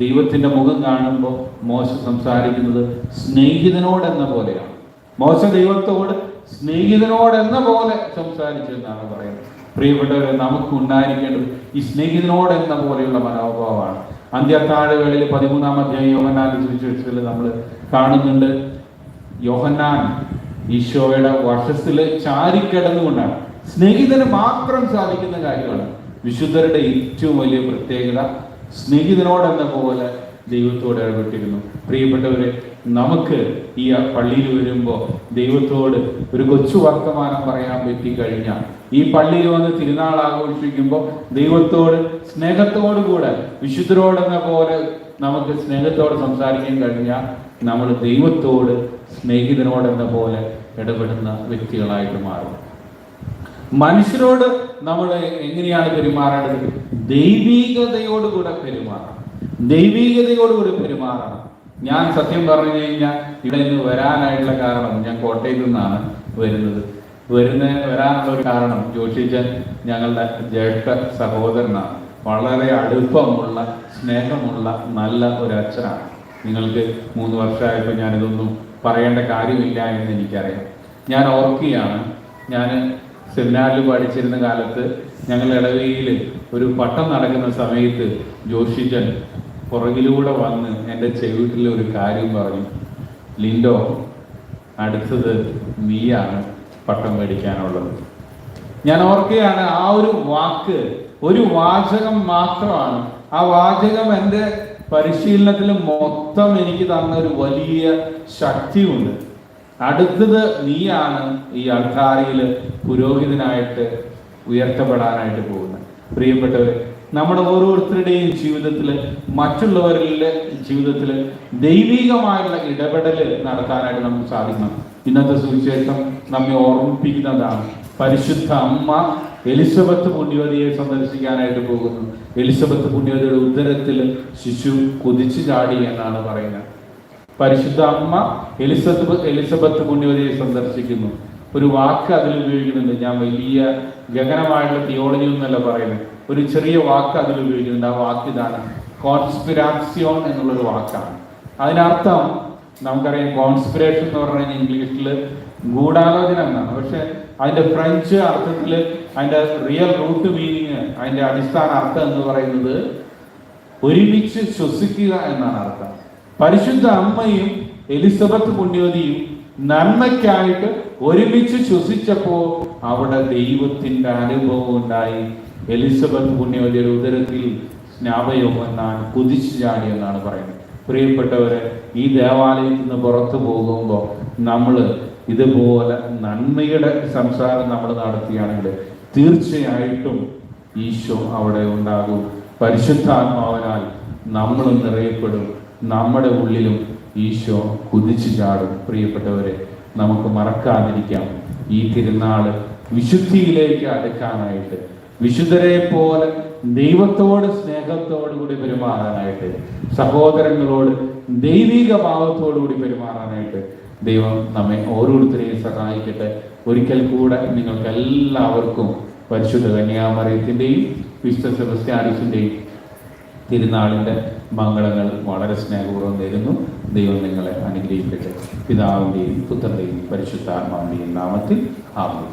ദൈവത്തിന്റെ മുഖം കാണുമ്പോൾ മോശ സംസാരിക്കുന്നത് സ്നേഹിതനോടെന്ന പോലെയാണ്. മോശ ദൈവത്തോട് സ്നേഹിതനോടെന്ന പോലെ സംസാരിച്ചു എന്നാണ് പറയുന്നത്. പ്രിയപ്പെട്ടവരെ, നമുക്ക് ഉണ്ടായിരിക്കേണ്ടത് ഈ സ്നേഹിതനോടെന്ന പോലെയുള്ള മനോഭാവമാണ്. അന്ത്യത്താഴ വേളയിൽ 13-ാം അധ്യായം യോഹന്നാന്റെ സുവിശേഷത്തിൽ നമ്മൾ കാണുന്നുണ്ട്, യോഹന്നാൻ ഈശോയുടെ വശത്തിൽ ചാരിക്കിടന്നുകൊണ്ടാണ്. സ്നേഹിതന് മാത്രം സാധിക്കുന്ന കാര്യമാണ്. വിശുദ്ധരുടെ ഏറ്റവും വലിയ പ്രത്യേകത സ്നേഹിതനോടെന്ന പോലെ ദൈവത്തോട് ഇടപെട്ടിരുന്നു. പ്രിയപ്പെട്ടവരെ, നമുക്ക് ഈ പള്ളിയിൽ വരുമ്പോൾ ദൈവത്തോട് ഒരു കൊച്ചു വർത്തമാനം പറയാൻ പറ്റിക്കഴിഞ്ഞാൽ, ഈ പള്ളിയിൽ വന്ന് തിരുനാൾ ആഘോഷിക്കുമ്പോൾ ദൈവത്തോട് സ്നേഹത്തോടുകൂടെ വിശുദ്ധരോടെന്ന പോലെ നമുക്ക് സ്നേഹത്തോടെ സംസാരിക്കാൻ കഴിഞ്ഞാൽ നമ്മൾ ദൈവത്തോട് സ്നേഹിതനോടെന്ന പോലെ ഇടപെടുന്ന വ്യക്തികളായിട്ട് മാറും. മനുഷ്യരോട് നമ്മൾ എങ്ങനെയാണ് പെരുമാറേണ്ടത്? ദൈവീകതയോടുകൂടെ പെരുമാറണം. ഞാൻ സത്യം പറഞ്ഞു കഴിഞ്ഞാൽ ഇവിടെ നിന്ന് വരാനായിട്ടുള്ള കാരണം, ഞാൻ കോട്ടയത്തു നിന്നാണ് വരാനുള്ള ഒരു കാരണം, ജോഷിച്ചൻ ഞങ്ങളുടെ ജ്യേഷ്ഠ സഹോദരനാണ്. വളരെ അടുപ്പമുള്ള സ്നേഹമുള്ള നല്ല ഒരു അച്ഛനാണ്. നിങ്ങൾക്ക് 3 വർഷമായപ്പോൾ ഞാനിതൊന്നും പറയേണ്ട കാര്യമില്ല എന്ന് എനിക്കറിയാം. ഞാൻ ഓർക്കുകയാണ്, ഞാൻ സെമിനാറിൽ പഠിച്ചിരുന്ന കാലത്ത് ഞങ്ങൾ ഇടവയിൽ ഒരു പട്ടം നടക്കുന്ന സമയത്ത് ജോഷിച്ചൻ പുറകിലൂടെ വന്ന് എൻ്റെ ചെവിട്ടിൽ ഒരു കാര്യം പറഞ്ഞു, ലിൻഡോ, അടുത്തത് നീയാണ് പട്ടം മേടിക്കാനുള്ളത്. ഞാൻ ഓർക്കുകയാണ്, ആ ഒരു വാക്ക്, ഒരു വാചകം മാത്രമാണ്. ആ വാചകം എൻ്റെ പരിശീലനത്തിൽ മൊത്തം എനിക്ക് തന്ന ഒരു വലിയ ശക്തിയുണ്ട്. അടുത്തത് നീയാണ് ഈ അൾത്താരയിൽ പുരോഹിതനായിട്ട് ഉയർത്തപ്പെടാനായിട്ട് പോകുന്നത്. പ്രിയപ്പെട്ടവരെ, നമ്മുടെ ഓരോരുത്തരുടെയും ജീവിതത്തിൽ, മറ്റുള്ളവരുടെ ജീവിതത്തിൽ ദൈവികമായിട്ടുള്ള ഇടപെടൽ നടത്താനായിട്ട് നമുക്ക് സാധിക്കണം. ഇന്നത്തെ സുവിശേഷം നമ്മെ ഓർമ്മിപ്പിക്കുന്നതാണ്. പരിശുദ്ധ അമ്മ എലിസബത്ത് പുണ്യവതിയെ സന്ദർശിക്കാനായിട്ട് പോകുന്നു. എലിസബത്ത് പുണ്യവതിയുടെ ഉദരത്തിൽ ശിശു കുതിച്ചു ചാടി എന്നാണ് പറയുന്നത്. പരിശുദ്ധ അമ്മ എലിസബത്ത് പുണ്യവതിയെ സന്ദർശിക്കുന്നു. ഒരു വാക്ക് അതിൽ ഉപയോഗിക്കുന്നുണ്ട്. ഞാൻ വലിയ ഗഗനമായിട്ടുള്ള തിയോളജി ഒന്നല്ല പറയുന്നത്, ഒരു ചെറിയ വാക്ക് അതിൽ ഉപയോഗിക്കുന്നുണ്ട്. ആ വാക്ക് ഇതാണ്, കോൺസ്പിരാസിയോൺ എന്നുള്ളൊരു വാക്കാണ്. അതിനർത്ഥം നമുക്കറിയാം, കോൺസ്പിറേഷൻ എന്ന് പറഞ്ഞു കഴിഞ്ഞാൽ ഇംഗ്ലീഷിൽ ഗൂഢാലോചന എന്നാണ്. പക്ഷെ അതിന്റെ ഫ്രഞ്ച് അർത്ഥത്തിൽ അതിന്റെ റിയൽ റൂട്ട് മീനിങ്, അതിന്റെ അടിസ്ഥാന അർത്ഥം എന്ന് പറയുന്നത് ഒരുമിച്ച് ശ്വസിക്കുക എന്നാണ് അർത്ഥം. പരിശുദ്ധ അമ്മയും എലിസബത്ത് പുണ്യവതിയും നന്മയ്ക്കായിട്ട് ഒരുമിച്ച് ശ്വസിച്ചപ്പോൾ അവിടെ ദൈവത്തിന്റെ അനുഭവം ഉണ്ടായി. എലിസബത്ത് പുണ്യവതിയുടെ ഉദരത്തിൽ സ്നാപയം എന്നാണ്, കുതിച്ചു ചാടി എന്നാണ് പറയുന്നത്. പ്രിയപ്പെട്ടവരെ, ഈ ദേവാലയത്തിൽ നിന്ന് പുറത്തു പോകുമ്പോൾ നമ്മൾ ഇതുപോലെ നന്മയുടെ സംസാരം നമ്മൾ നടത്തുകയാണെങ്കിൽ തീർച്ചയായിട്ടും ഈശോ അവിടെ ഉണ്ടാകും. പരിശുദ്ധാത്മാവിനാൽ നമ്മൾ നിറയപ്പെടും. നമ്മുടെ ഉള്ളിലും ഈശോ കുതിച്ചു ചാടും. പ്രിയപ്പെട്ടവരെ, നമുക്ക് മറക്കാതിരിക്കാം, ഈ തിരുനാൾ വിശുദ്ധിയിലേക്ക് അടുക്കാനായിട്ട്, വിശുദ്ധരെ പോലെ ദൈവത്തോട് സ്നേഹത്തോടു കൂടി പെരുമാറാനായിട്ട്, സഹോദരങ്ങളോട് ദൈവിക ഭാവത്തോടു കൂടി പെരുമാറാനായിട്ട് ദൈവം നമ്മെ ഓരോരുത്തരെയും സഹായിക്കട്ടെ. ഒരിക്കൽ കൂടെ നിങ്ങൾക്ക് എല്ലാവർക്കും പരിശുദ്ധ കന്യാമറിയത്തിൻ്റെയും വിശുദ്ധ സെബസ്ത്യാനോസിൻ്റെയും തിരുനാളിൻ്റെ മംഗളങ്ങൾ വളരെ സ്നേഹപൂർവ്വം നേരുന്നു. ദൈവം നിങ്ങളെ അനുഗ്രഹിക്കട്ടെ. പിതാവിൻ്റെയും പുത്രൻ്റെയും പരിശുദ്ധാത്മാവിൻ്റെയും നാമത്തിൽ ആമേൻ.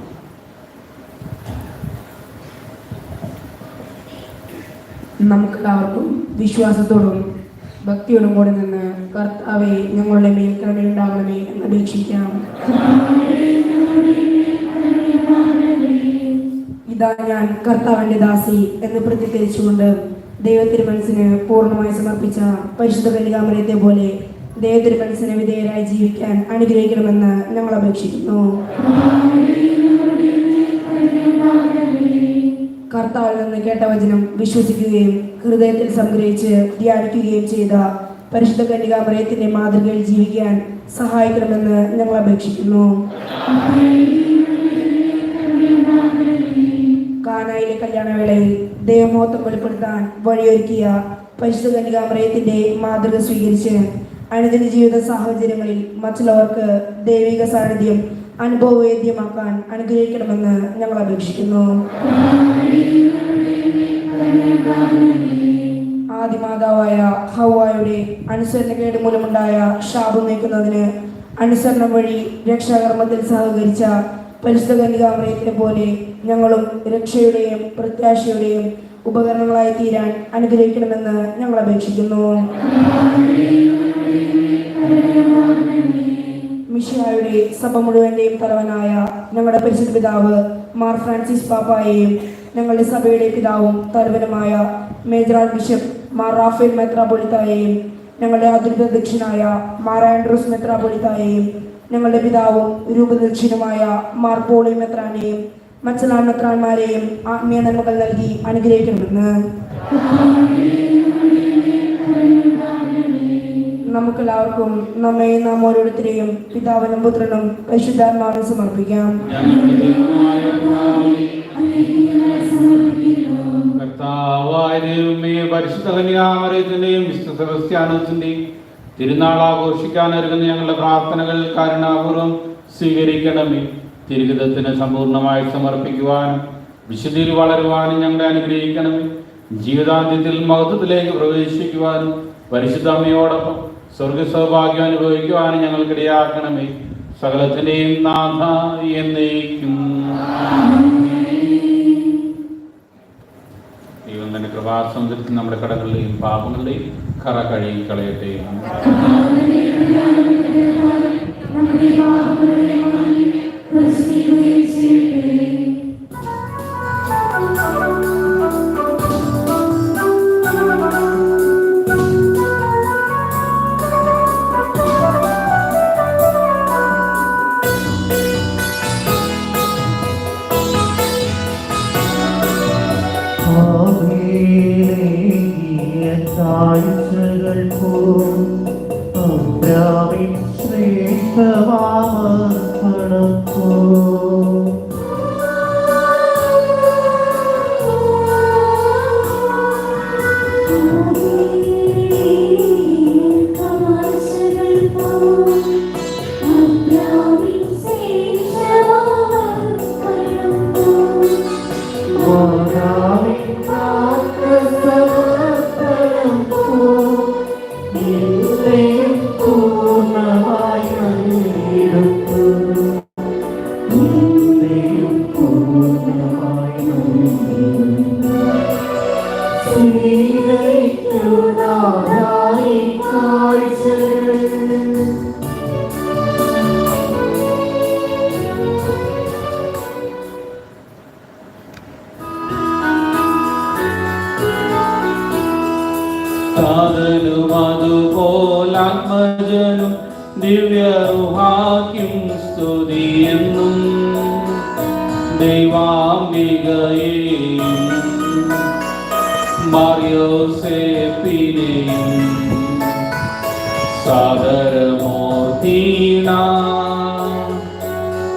നമുക്കെല്ലാവർക്കും വിശ്വാസത്തോടും ഭക്തിയോടും കൂടി നിന്ന് കർത്താവെ ഞങ്ങളുടെ മേൽ കരുണയുണ്ടാകണമേ എന്ന് അപേക്ഷിക്കാം. ഇതാ ഞാൻ കർത്താവിന്റെ ദാസി എന്ന് പ്രതികരിച്ചുകൊണ്ട് ദൈവത്തിരുമനസ്സിന് പൂർണ്ണമായി സമർപ്പിച്ച പരിശുദ്ധ കന്യകാമറിയത്തെ പോലെ ദൈവത്തിരുമനസ്സിന് വിധേയരായി ജീവിക്കാൻ അനുഗ്രഹിക്കണമെന്ന് ഞങ്ങൾ അപേക്ഷിക്കുന്നു. കർത്താവിൽ നിന്ന് കേട്ട വചനം വിശ്വസിക്കുകയും ഹൃദയത്തിൽ സംഗ്രഹിച്ച് ധ്യാനിക്കുകയും ചെയ്ത പരിശുദ്ധ കന്യകാമറിയത്തിന്റെ മാതൃകയിൽ ജീവിക്കാൻ സഹായിക്കണമെന്ന് ഞങ്ങൾ അപേക്ഷിക്കുന്നു. കാനായിലെ കല്യാണവേളയിൽ ദൈവമഹത്വം വെളിപ്പെടുത്താൻ വഴിയൊരുക്കിയ പരിശുദ്ധ കന്യകാമറിയത്തിന്റെ മാതൃക സ്വീകരിച്ച് അനുദിന ജീവിത സാഹചര്യങ്ങളിൽ മറ്റുള്ളവർക്ക് ദൈവിക സാന്നിധ്യം അനുഭവവേദ്യമാക്കാൻ അനുഗ്രഹിക്കണമെന്ന് ഞങ്ങൾ അപേക്ഷിക്കുന്നു. ആദിമാതാവായ ഹവ്വായുടെ അനുസരണക്കേട് മൂലമുണ്ടായ ശാപം നീക്കുന്നതിന് അനുസരണം വഴി രക്ഷാകർമ്മത്തിൽ സഹകരിച്ച പരിശുദ്ധ കന്യകാമറിയത്തിനെ പോലെ ഞങ്ങളും രക്ഷയുടെയും പ്രത്യാശയുടെയും ഉപകരണങ്ങളായി തീരാൻ അനുഗ്രഹിക്കണമെന്ന് ഞങ്ങൾ അപേക്ഷിക്കുന്നു. മിശിഹായുടെ സഭ മുഴുവന്റെയും തലവനായ ഞങ്ങളുടെ പരിശുദ്ധ പിതാവ് മാർ ഫ്രാൻസിസ് പാപ്പായെയും ഞങ്ങളുടെ സഭയുടെ പിതാവും തലവനുമായ major archbishop Mar Raphael മെത്രാപ്പൊലീത്തായെയും ഞങ്ങളുടെ അതിരൂപദക്ഷനായ മാർ ആൻഡ്രൂസ് മെത്രാപ്പൊലീത്തായെയും ഞങ്ങളുടെ പിതാവും രൂപദക്ഷനുമായ മാർ പോളി മെത്രാനെയും മറ്റെല്ലാ മെത്രാന്മാരെയും ആത്മീയ നന്മകൾ നൽകി അനുഗ്രഹിക്കണമെന്ന് നമുക്കെല്ലാവർക്കും നമ്മെയും നാം ഓരോരുത്തരെയും പിതാവിനും പുത്രനും പരിശുദ്ധാത്മാവിനും സമർപ്പിക്കാം. കർത്താവായ ദൈവമേ, പരിശുദ്ധ കന്യാമറിയത്തിന്റെയും വിശുദ്ധ സെബസ്ത്യാനോസിന്റെയും തിരുനാൾ ആഘോഷിക്കാൻ ഒരുങ്ങുന്ന ഞങ്ങളുടെ പ്രാർത്ഥനകൾ കരുണാപൂർവ്വം സ്വീകരിക്കണമേ. തിരുഹിതത്തിന് സമ്പൂർണ്ണമായി സമർപ്പിക്കുവാനും വിശുദ്ധിയിൽ വളരുവാനും ഞങ്ങളെ അനുഗ്രഹിക്കണമേ. ജീവിതാന്ത്യത്തിൽ മഹത്വത്തിലേക്ക് പ്രവേശിക്കുവാനും പരിശുദ്ധ അമ്മയോടൊപ്പം സ്വർഗ സൗഭാഗ്യം അനുഭവിക്കുവാനും ഞങ്ങൾക്കിടയാക്കണമേ. സകലത്തിന്റെയും നാഥ എന്നേക്കും. ദൈവം തന്റെ കൃപാസമുദ്രത്തിൽ നമ്മുടെ കടങ്ങളുടെയും പാപങ്ങളുടെയും കറ കഴുകി കളയട്ടെ. അതുപോലാത്മജനും ദിവ്യറുഹാക്കും സ്തുതിയെന്നും ദൈവാംബികയെയും മറിയോസേപ്പിനെയും സാദരമോർത്തീണ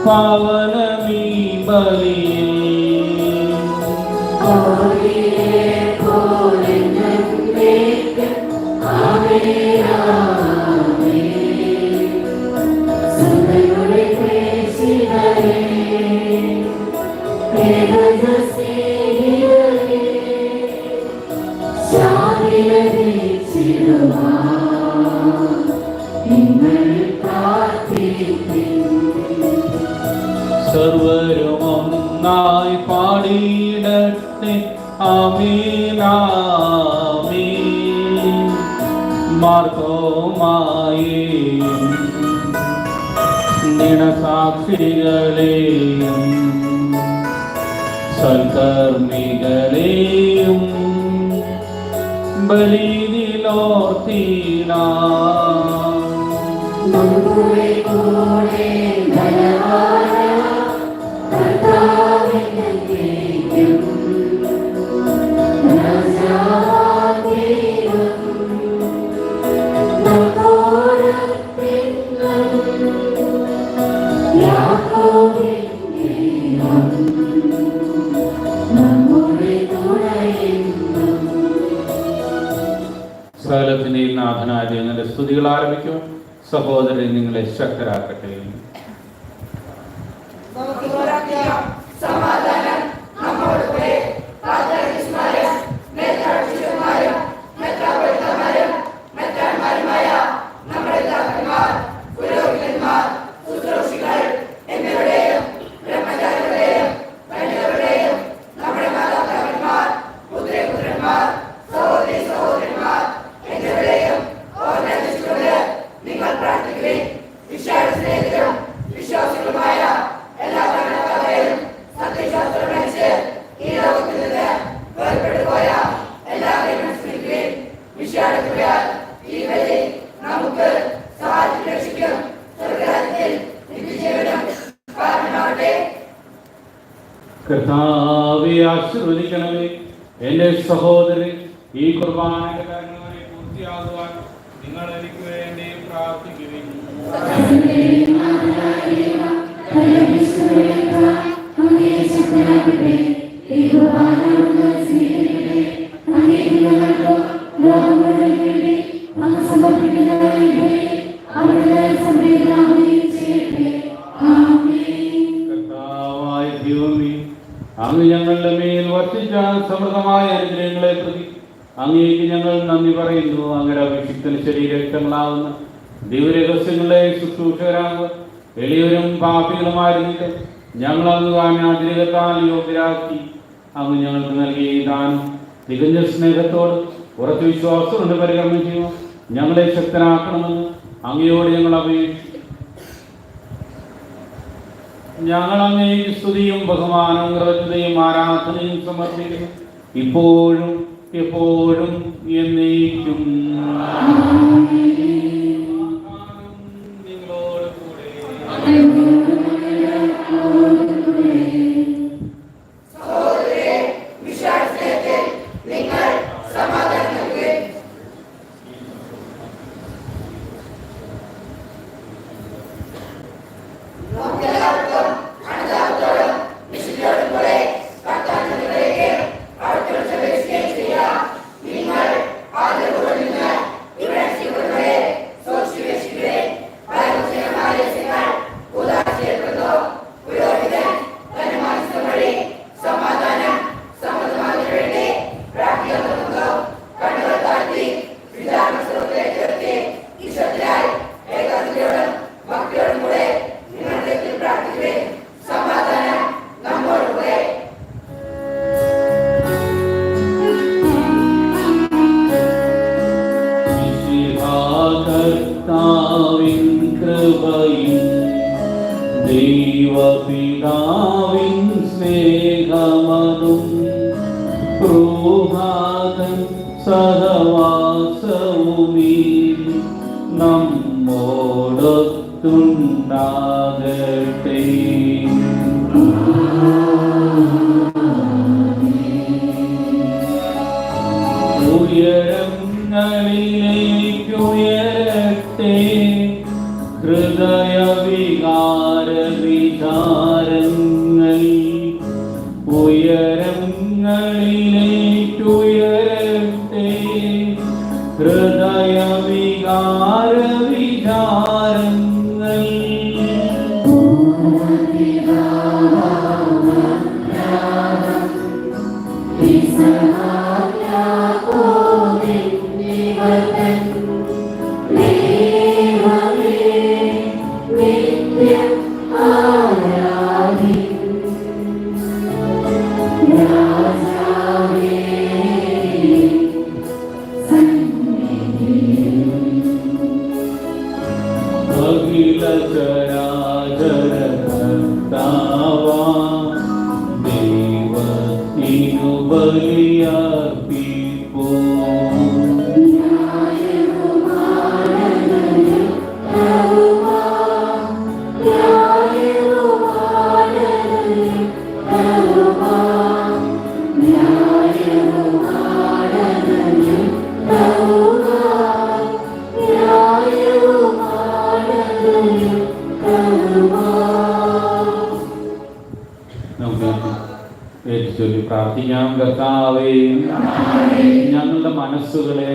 പാവനമീ ബലിയിൽ സർവരും ഒന്നായി പാടിയിടട്ടെ ആമീൻ ആമീൻ. മാർത്തോമായെയും നിണസാക്ഷികളെയും സൽക്കർമ്മികളെയും ബലിയിലോർത്തീന സകലത്തിനെയും നാഥനായ ദൈവത്തിന്റെ സ്തുതികൾ ആരംഭിക്കും. സഹോദരൻ നിങ്ങളെ ശക്തരാക്കട്ടെ. കർത്താവെ ആശീർവദിക്കണമേ. എന്റെ സഹോദരൻ, ഈ കുർബാനയുടെ കർമ്മങ്ങളെ പൂർത്തിയാകുവാൻ നിങ്ങൾ എനിക്ക് വേണ്ടി പ്രാർത്ഥിക്കുവിൻ. സമർപ്പിക്കുന്നതായി അങ്ങ് ഞങ്ങളുടെ മേൽ വർഷിച്ച സമൃദ്ധമായ അനുഗ്രഹങ്ങളെ പ്രതി അങ്ങേക്ക് ഞങ്ങൾ നന്ദി പറയുന്നു. അങ്ങയുടെ അഭിഷിക്തന് ശരീരക്തങ്ങളാവുന്ന ദിവ്യരഹസ്യങ്ങളെ ശുശ്രൂഷകരാകുക എളിയവരും പാപികളുമായിരുന്നിട്ട് ഞങ്ങൾ അങ്ങ് ആതിരകത്താൽ യോഗ്യരാക്കി അങ്ങ് ഞങ്ങൾക്ക് നൽകിയ ഈ ദാനം തികഞ്ഞ സ്നേഹത്തോട് ഉറച്ച വിശ്വാസത്തോട് പരികർമ്മം ചെയ്യുക ഞങ്ങളെ ശക്തനാക്കണമെന്ന് അങ്ങയോട് ഞങ്ങൾ അപേക്ഷിച്ചു. ഞങ്ങൾ അങ്ങേക്ക് സ്തുതിയും ബഹുമാനവും കൃതജ്ഞതയും ആരാധനയും സമർപ്പിക്കുന്നു, ഇപ്പോഴും എപ്പോഴും എന്നേക്കും. നിങ്ങളോട് കൂടെ കർത്താവിൻ കൃപയും ദൈവപിതാവിൻ സ്നേഹമതും പ്രൂഹാതൻ സഹവാസവുമീ നമ്മോടൊത്തുണ്ടാകട്ടെ. ഉയരങ്ങളിലേക്കുയരട്ടെ ഹൃദയവികാര വിചാരങ്ങൾ, ഉയരങ്ങളിലേക്കുയരട്ടെ ഹൃദയവികാര വിചാരങ്ങൾ. അഖില ചരാചര കർത്താവാ ദൈവത്തിനു ബലിയർപ്പിപ്പൂ. ചൊല്ലി പ്രാർത്ഥിക്കാം. കർത്താവേ, ഞങ്ങളുടെ മനസ്സുകളെ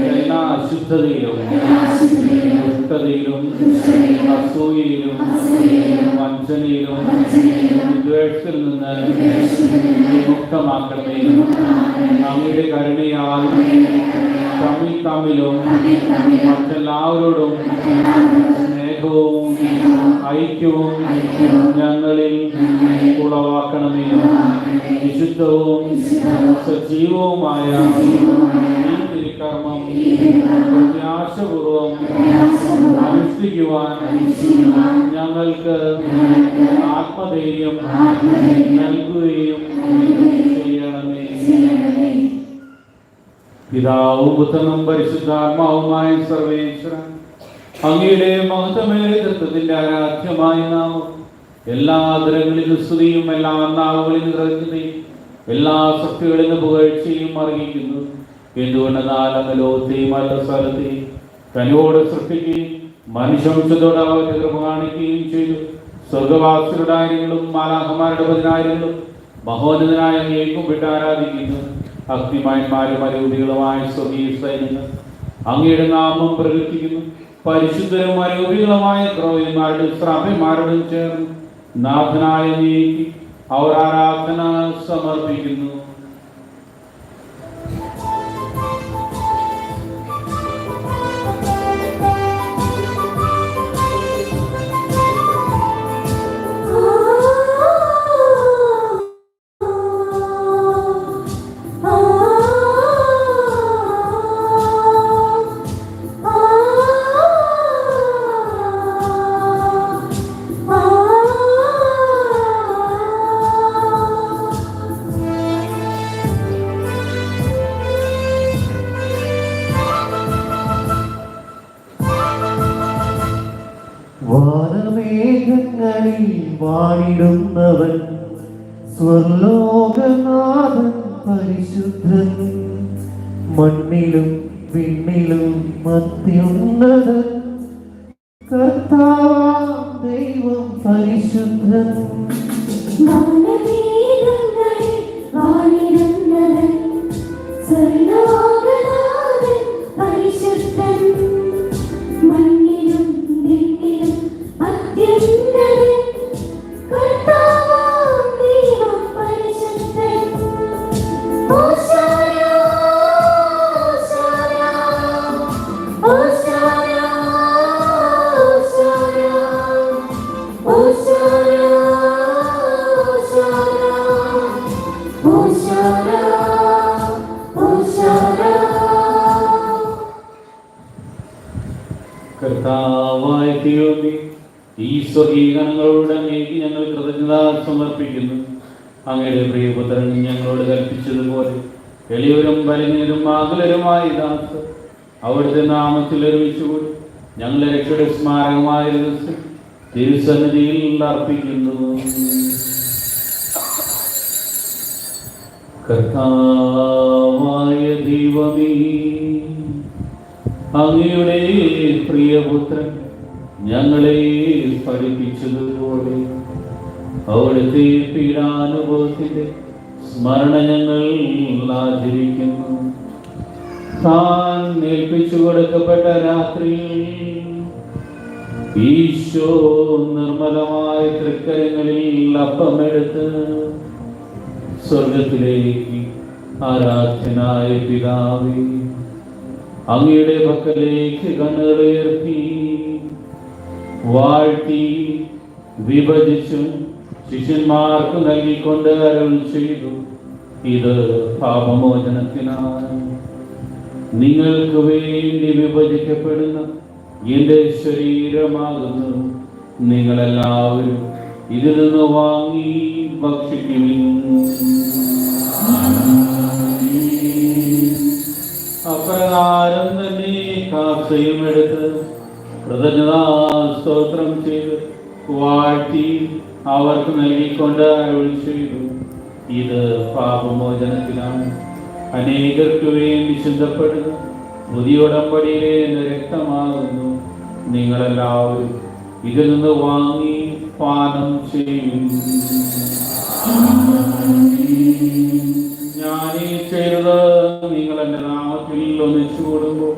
എല്ലാ അശുദ്ധതയിലും ദുഷ്ടതയിലും അസൂയയിലും വഞ്ചനയിലും വിദ്വേഷത്തിൽ നിന്ന് വിമുക്തമാക്കണമേ. അങ്ങയുടെ കരുണയാൽ തമ്മിലും മറ്റെല്ലാവരോടും സ്നേഹവും ഐക്യവും ഞങ്ങളിൽ ഉളവാക്കണമേ. വിശുദ്ധവും സജീവവുമായ ഈ തിരുക്കർമ്മം പ്രത്യാശപൂർവം അനുഷ്ഠിക്കുവാൻ ഞങ്ങൾക്ക് ആത്മധൈര്യം നൽകുകയും ചെയ്യണമേ. പിതാവും പുത്രനും പരിശുദ്ധാത്മാവുമായ സർവേശ്വരൻ, അങ്ങയുടെ മഹത്വമേറിയ തത്വത്തിന്റെ ആരാധ്യമായ നാമം എല്ലാ ആദരങ്ങളിലും സ്തുതിയും എല്ലാ നാവുകളിലും കൃതജ്ഞതയും എല്ലാ സൃഷ്ടികളിലും പുകഴ്ചയും അറിയിക്കുന്നു. എന്തുകൊണ്ടെന്നാൽ അങ്ങ് ലോകത്തെയും അല്ല സ്ഥലത്തെയും തന്നോട് സൃഷ്ടിക്കുകയും മനുഷ്യവംശത്തോട് അവരുടെ കൃപ കാണിക്കുകയും ചെയ്തു. സ്വർഗവാസികളുടെ ആയിരങ്ങളും മാലാഖമാരുടെ പതിനായിരങ്ങളും മഹോന്നതനായ അങ്ങേക്കും വിട്ട് ആരാധിക്കുന്നു. അഗ്നിമാന്മാരും അരൂപികളുമായ സ്വർഗീയ സൈന്യങ്ങൾ അങ്ങയുടെ നാമം പ്രകീർത്തിക്കുന്നു. പരിശുദ്ധരും അരൂപികളുമായ ക്രോവന്മാരുടെ ശ്രാപ്യന്മാരോടും ചേർന്ന് നാഥനായ നീക്കി അവർ ആരാധന സമർപ്പിക്കുന്നു. വാനമേഘങ്ങളിൽ വാണിടുന്നവൻ സ്വർലോകനാഥൻ പരിശുദ്ധൻ. മണ്ണിലും വിണ്ണിലും അത്യുന്നതൻ കർത്താവാം ദൈവം പരിശുദ്ധൻ. വാനമേഘങ്ങളിൽ വാണിടുന്നവൻ സ്വർലോകനാഥൻ പരിശുദ്ധൻ. മണ്ണിലും വിണ്ണിലും അത്യുന്നതൻ കർത്താവാം ദൈവം പരിശുദ്ധൻ. ഹോശാന ഹോശാന ഹോശാന ഹോശാന ഹോശാന ഹോശാന ഹോശാന. കർത്താവായ ദൈവമേ, ഈ സ്വകീകരണങ്ങളുടെ മേക്ക് ഞങ്ങൾ കൃതജ്ഞത സമർപ്പിക്കുന്നു. അങ്ങയുടെ പ്രിയപുത്രൻ ഞങ്ങളോട് കൽപ്പിച്ചതുപോലെ എളിയവരും ബലഹീനരും ആകുലരുമായ ദാസ് അവിടുത്തെ നാമത്തിൽ ഒരുമിച്ചുകൂടി ഞങ്ങളുടെ രക്ഷയുടെ സ്മാരകമായ ദിവസം തിരുസന്നിധിയിൽ അർപ്പിക്കുന്നു. കർത്താവായ ദൈവമേ, അങ്ങയുടെ പ്രിയപുത്രൻ ഞങ്ങളെ പഠിപ്പിച്ചതുപോലെ അവിടുത്തെ പീഡാനുഭവത്തിന്റെ സ്മരണ ഞങ്ങൾ ആചരിക്കുന്നു. താൻ ഏൽപ്പിച്ചു കൊടുക്കപ്പെട്ട രാത്രിയിൽ ഈശോ നിർമ്മലമായ തൃക്കരങ്ങളിൽ അപ്പമെടുത്ത് സ്വർഗത്തിലേക്ക് ആരാധ്യനായ പിതാവേ, അങ്ങയുടെ പക്കലേക്ക് കണ്ണുകളുയർത്തി വാഴ്ത്തി വിഭജിച്ചു ശിഷ്യന്മാർക്ക് നൽകിക്കൊണ്ട് അരുൾ ചെയ്തു, ഇത് പാപമോചനത്തിനാണ്. നിങ്ങൾക്ക് വേണ്ടി വിഭജിക്കപ്പെടുന്ന എന്റെ ശരീരമാകുന്നു. നിങ്ങളെല്ലാവരും ഇതിൽ നിന്ന് വാങ്ങി ഭക്ഷിക്കുവിൻ. അപ്രകാരം തന്നെ കാസയും എടുത്ത് കൃതജ്ഞതാ സ്തോത്രം ചെയ്ത് വാഴ്ത്തി അവർക്ക് നൽകിക്കൊണ്ട് അരുൾ ചെയ്തു, ഇത് പാപമോചനത്തിനാണ്. അനേകർക്ക് വേണ്ടി ചിന്തപ്പെടുന്ന പുതിയ ഉടമ്പടിയിലെ എന്റെ രക്തമാകുന്നു. നിങ്ങളെല്ലാവരും ഇതിൽ നിന്ന് വാങ്ങി പാനം ചെയ്യും. ഞാനീ ചെയ്തത് നിങ്ങൾ എൻ്റെ നാമത്തിൽ ഒന്നിച്ചു കൂടുമ്പോൾ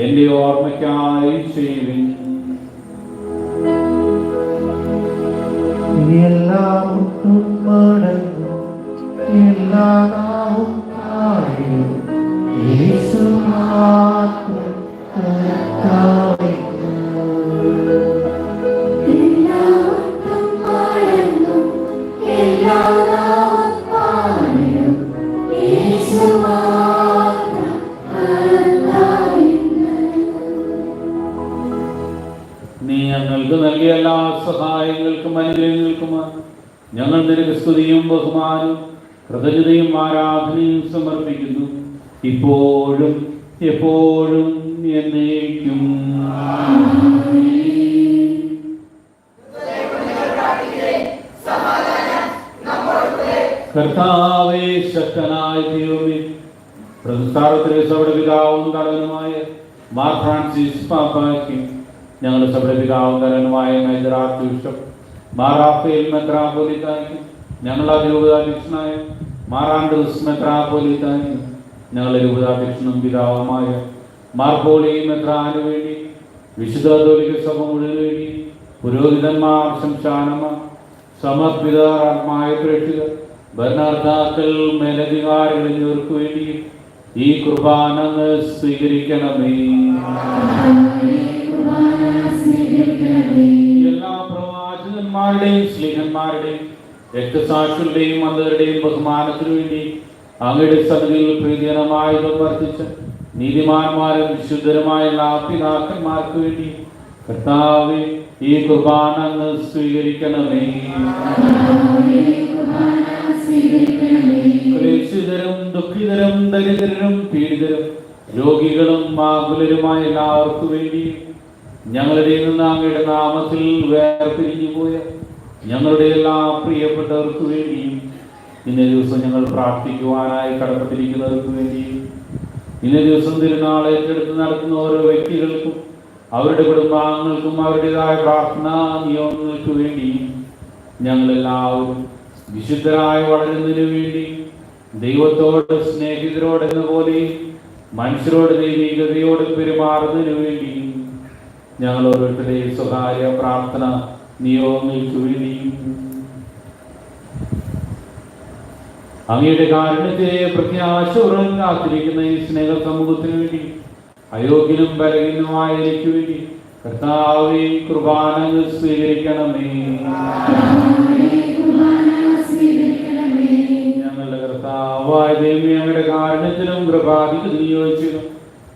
എൻ്റെ ഓർമ്മയ്ക്കായി ചെയ്യുവിൻ. എല്ലാം മടങ്ങും എല്ലാ നാവും താഴും യേശു മാത്രം കർത്താവേ. എല്ലാവർക്കും പാടുന്നു എല്ലാവരും പാടും യേശു മാത്രം കർത്താവിന്. നീ ഞങ്ങൾക്ക് നൽകിയ എല്ലാ സഹായങ്ങൾക്കും അനുഗ്രഹങ്ങൾക്കുമാണ് ഞങ്ങൾ നിനക്ക് സ്തുതിയും ബഹുമാനവും കൃതജ്ഞതയും ആരാധനയും സമർപ്പിക്കുന്നു, ഇപ്പോഴും എപ്പോഴും എന്നേക്കും. കർത്താവേ, ശക്തനായ ദൈവമേ, പ്രതിസ്ഥാനത്തിലെ സഭയുടെ പിതാവും തലവനുമായ മാർ ഫ്രാൻസിസ് പാപ്പായ്ക്കും ഞങ്ങളുടെ സഭയുടെ പിതാവും തലവനുമായ major archbishop Mar Raphael മെത്രാപ്പൊലീത്തായ്ക്കും ഞങ്ങളുടെ രൂപതാധ്യക്ഷനായ മാർ ആൻഡ്രൂസ് മെത്രാപ്പൊലീത്തായ്ക്കും ഞങ്ങളുടെ രൂപതാധ്യക്ഷനും പിതാവുമായ മാർ പോളി മെത്രാന് വേണ്ടി വിശുദ്ധ കത്തോലിക്ക സഭ മുഴുവൻ വേണ്ടി പുരോഹിതന്മാർ, ശംശാനമാർ, സമർപ്പിതർ, ആത്മായ പ്രേക്ഷിതർ, ഭരണകർത്താക്കൾ, മേലധികാരികൾ എന്നിവർക്ക് വേണ്ടിയും ഈ കുർബാന അങ്ങ് സ്വീകരിക്കണമേ. എല്ലാ പ്രവാചകന്മാരുടെയും സ്ലീഹന്മാരുടെയും രക്തസാക്ഷികളുടെയും അന്ധരുടെയും ബഹുമാനത്തിനു വേണ്ടി അങ്ങയുടെ സന്നിധിയിൽ പ്രീതികരമായി വർദ്ധിച്ച നീതിമാന്മാരും വിശുദ്ധരുമായ എല്ലാ പിതാക്കന്മാർക്ക് വേണ്ടി കർത്താവേ ഈ കുർബാന അങ്ങ് സ്വീകരിക്കണമേ. ക്ലേശിതരും ദുഃഖിതരും ദരിദ്രരും പീഡിതരും രോഗികളും ആകുലരുമായ എല്ലാവർക്കു വേണ്ടി ഞങ്ങളുടെ നിന്ന് അങ്ങയുടെ നാമത്തിൽ വേർപിരിഞ്ഞു പോയ ഞങ്ങളുടെ എല്ലാ പ്രിയപ്പെട്ടവർക്ക് വേണ്ടിയും ഇന്നേ ദിവസം ഞങ്ങൾ പ്രാർത്ഥിക്കുവാനായി കടപ്പെട്ടിരിക്കുന്നവർക്ക് വേണ്ടിയും ഇന്നേ ദിവസം തിരുനാൾ ഏറ്റെടുത്ത് നടത്തുന്ന ഓരോ വ്യക്തികൾക്കും അവരുടെ കുടുംബാംഗങ്ങൾക്കും അവരുടേതായ പ്രാർത്ഥനാ നിയോഗങ്ങൾക്ക് വേണ്ടിയും ഞങ്ങളെല്ലാവരും വിശുദ്ധരായി വളരുന്നതിന് വേണ്ടി ദൈവത്തോട് സ്നേഹിതരോടെന്ന പോലെയും മനുഷ്യരോട് ദൈവികതയോട് പെരുമാറുന്നതിന് വേണ്ടിയും ഞങ്ങൾ ഓരോരുത്തരുടെയും സ്വകാര്യ പ്രാർത്ഥന നിയോഗങ്ങൾക്ക് വേണ്ടിയും അങ്ങയുടെ കാരുണ്യത്തെ പ്രത്യാശപൂർവ്വം കാത്തിരിക്കുന്ന ഈ സ്നേഹ സമൂഹത്തിന് വേണ്ടി അയോഗ്യനും ബലഹീനനുമായ എനിക്ക് വേണ്ടി കർത്താവേ കുർബാന സ്വീകരിക്കണമേ. ഞങ്ങളുടെ കർത്താവായ ദൈവമേ, അങ്ങയുടെ കാരുണ്യത്തിനും കൃപാധികത നിയോഗിച്ചിരുന്നു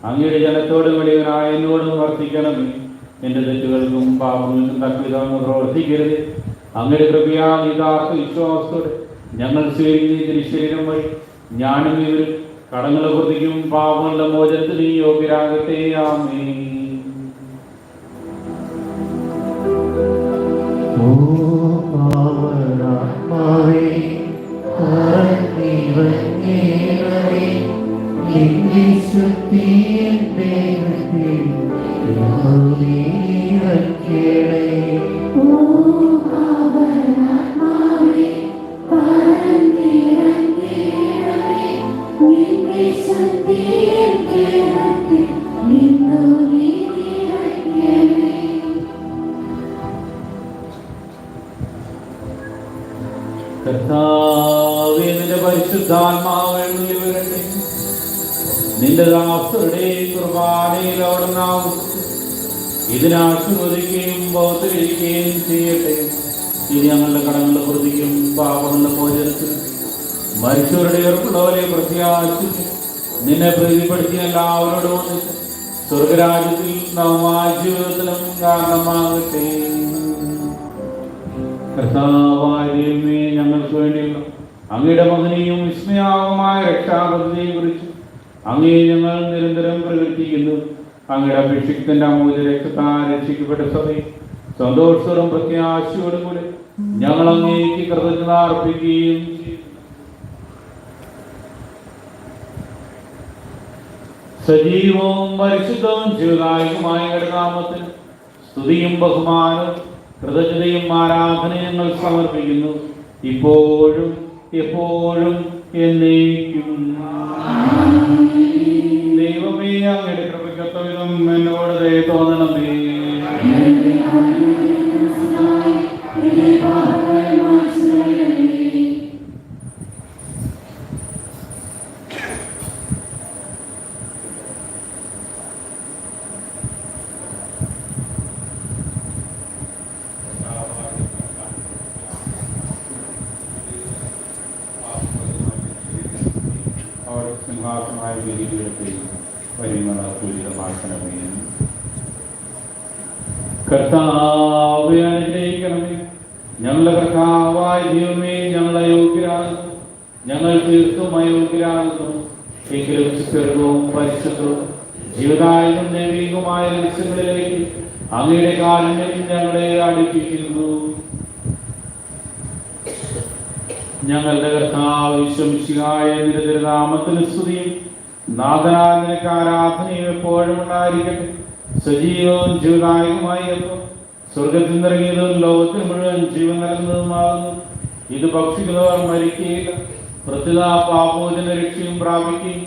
അങ്ങയുടെ ജനത്തോടും വലിയവനായ എന്നോടും വർദ്ധിക്കണമേ. എൻ്റെ തെറ്റുകൾക്കും പാപങ്ങൾക്കും തക്കവിധം പ്രവർത്തിക്കരുത്. അങ്ങയുടെ കൃപയാൽ യഥാർത്ഥ വിശ്വാസത്തോടെ ഞങ്ങൾ സ്വീകരിക്കുന്ന തിരുശരീരം വഴി ഞാനും ഇവരും കടങ്ങളെ പ്രതിക്കും പാപങ്ങളുടെ മോചനത്തിന് യോഗ്യരാകട്ടെ. ആമേൻ. ഓ പാവനാത്മാവേ, കരഞ്ഞിറങ്ങിയിടണേ. നിന്റെ ശക്തിയിൽ ദൈവത്തിൽ ഇറങ്ങിയിടണേ. കർത്താവേ, നിന്റെ പരിശുദ്ധാത്മാവ് എഴുന്നള്ളി വരട്ടെ. നിന്റെ ദാസരുടെ കുർബാനയിൽ അവിടുന്ന് ഇതിനാസ്വദിക്കുകയും ബോധരിക്കുകയും ചെയ്യട്ടെ. ഇത് ഞങ്ങളുടെ കടങ്ങളുടെ പ്രതിക്കും പാപങ്ങളുടെ മോചനത്തിനും മനുഷ്യരുടെ ഏർപ്പുള്ളവരെ പ്രത്യാശിച്ച് നിന്നെ പ്രീതിപ്പെടുത്തിയ എല്ലാവരോടും ഒന്നിച്ച് സ്വർഗരാജ്യത്തിൽ നവമായ ജീവിതത്തിലും കാരണമാകട്ടെ. കർത്താവായ ദൈവമേ, ഞങ്ങൾക്ക് വേണ്ടിയുള്ള അങ്ങയുടെ മഹനീയവും വിസ്മയാവുമായ രക്ഷാപദ്ധതിയെ കുറിച്ച് അങ്ങേ ഞങ്ങൾ നിരന്തരം പ്രകീർത്തിക്കുന്നു. അങ്ങയുടെ അഭിഷിക്തന്റെ അമൂല്യ രക്തത്താൽ രക്ഷിക്കപ്പെട്ട സഭയെ സന്തോഷത്തോടും പ്രത്യാശയോടും കൂടെ ഞങ്ങൾ അങ്ങേക്ക് കൃതജ്ഞത അർപ്പിക്കുകയും ചെയ്യും. സജീവവും പരിശുദ്ധവും ജീവദായകമായ അങ്ങയുടെ നാമത്തിന് സ്തുതിയും ബഹുമാനവും കൃതജ്ഞതയും ആരാധനയും ഞങ്ങൾ സമർപ്പിക്കുന്നു, ഇപ്പോഴും എപ്പോഴും എന്നേക്കും. ദൈവമേ, അങ്ങയുടെ കൃപയ്ക്കൊത്തവിധം എന്നോട് ദയ തോന്നണമേ. സിംഹാസനമായ ഗിരിപീഠത്തിൽ പരിമളപൂരിതമാക്കണമേ. കർത്താവേ, അനുഗ്രഹിക്കണമേ. ഞങ്ങളുടെ കർത്താവായ ദൈവമേ, ഞങ്ങൾ അയോഗ്യരാകുന്നു, ഞങ്ങൾ തീർത്തും അയോഗ്യരാകുന്നു. എങ്കിലും സുസ്ഥിരവും പരിശുദ്ധവും ജീവദായകവും ദൈവികവുമായ ലക്ഷ്യങ്ങളിലേക്ക് അങ്ങയുടെ കാരുണ്യം ഞങ്ങളെ അടുപ്പിക്കുന്നു. ഞങ്ങളുടെ കർത്താവ് വിശ്വസിയായ നിരന്തരനാമത്തിന് സ്തുതിയും നാഥനായ നിനക്ക് ആരാധനയും എപ്പോഴും ഉണ്ടായിരിക്കട്ടെ. സജീവവും ജീവദായകവുമായി സ്വർഗത്തിൽ നിന്നിറങ്ങിയതും ലോകത്തിന് മുഴുവൻ ജീവൻ നൽകുന്നതുമാകുന്നു. ഇത് ഭക്ഷിക്കുന്നവർ മരിക്കുകയില്ല, പ്രത്യുത പാപോചന രക്ഷയും പ്രാപിക്കുകയും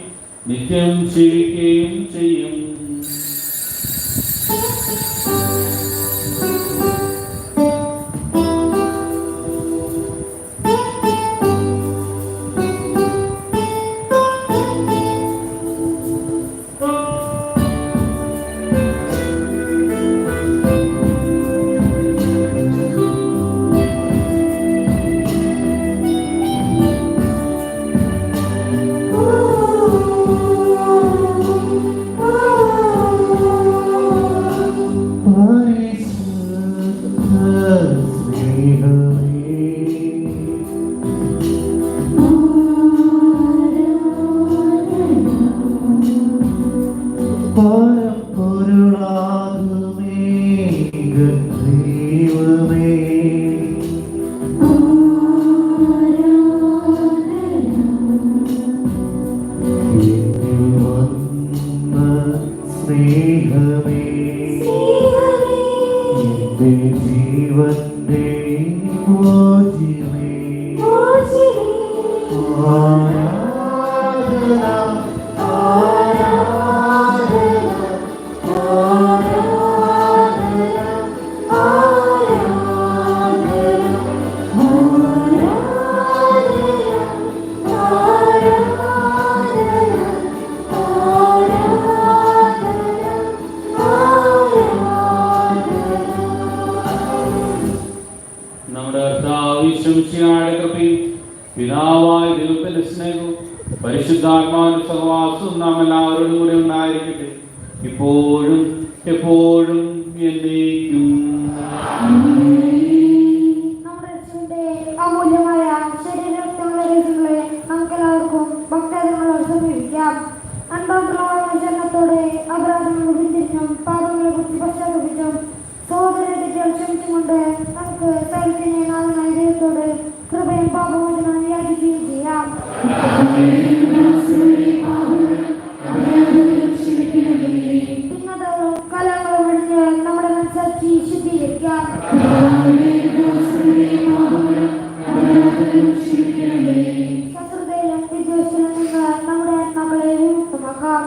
നിത്യം ജീവിക്കുകയും ചെയ്യും. നമ്മുടെ കർത്താവ് ഈശോമിശിഹായുടെ കൃപയും പിതാവായ ദൈവത്തിന്റെ സ്നേഹവും പരിശുദ്ധാത്മാവിന്റെ സഹവാസവും നാം എല്ലാവരോടും കൂടെ ഉണ്ടായിരിക്കട്ടെ, ഇപ്പോഴും എപ്പോഴും എന്നേക്കും. നമ്മുടെ അച്ഛന്റെ അമൂല്യമായ ശരീരങ്ങളെ നമുക്കെല്ലാവർക്കും ഭക്തജനങ്ങളോട് സമീപിക്കാം. അൻപത്തിലുള്ള ജനത്തോടെ അപരാധങ്ങൾ പിന്തിരിഞ്ഞും പാപങ്ങളെ കുറിച്ച് പശ്ചാത്തപിച്ചും സഹോദരത്തെ ക്ഷമിച്ചുകൊണ്ട് നമുക്ക് സൈന്യത്തിനെ നാഥനായ ദൈവത്തോട് കൃപയും പാപമോചനം യാചിക്കുകയും ചെയ്യാം. ഭിന്നതകളും കലങ്ങളും ഒഴിഞ്ഞ് നമ്മുടെ മനസ്സാക്ഷി ശുദ്ധീകരിക്കാം. ശത്രുതയിലും വിദ്വേഷത്തിലും നിന്ന് നമ്മുടെ ആത്മാക്കളെ വിമുക്തമാക്കാം.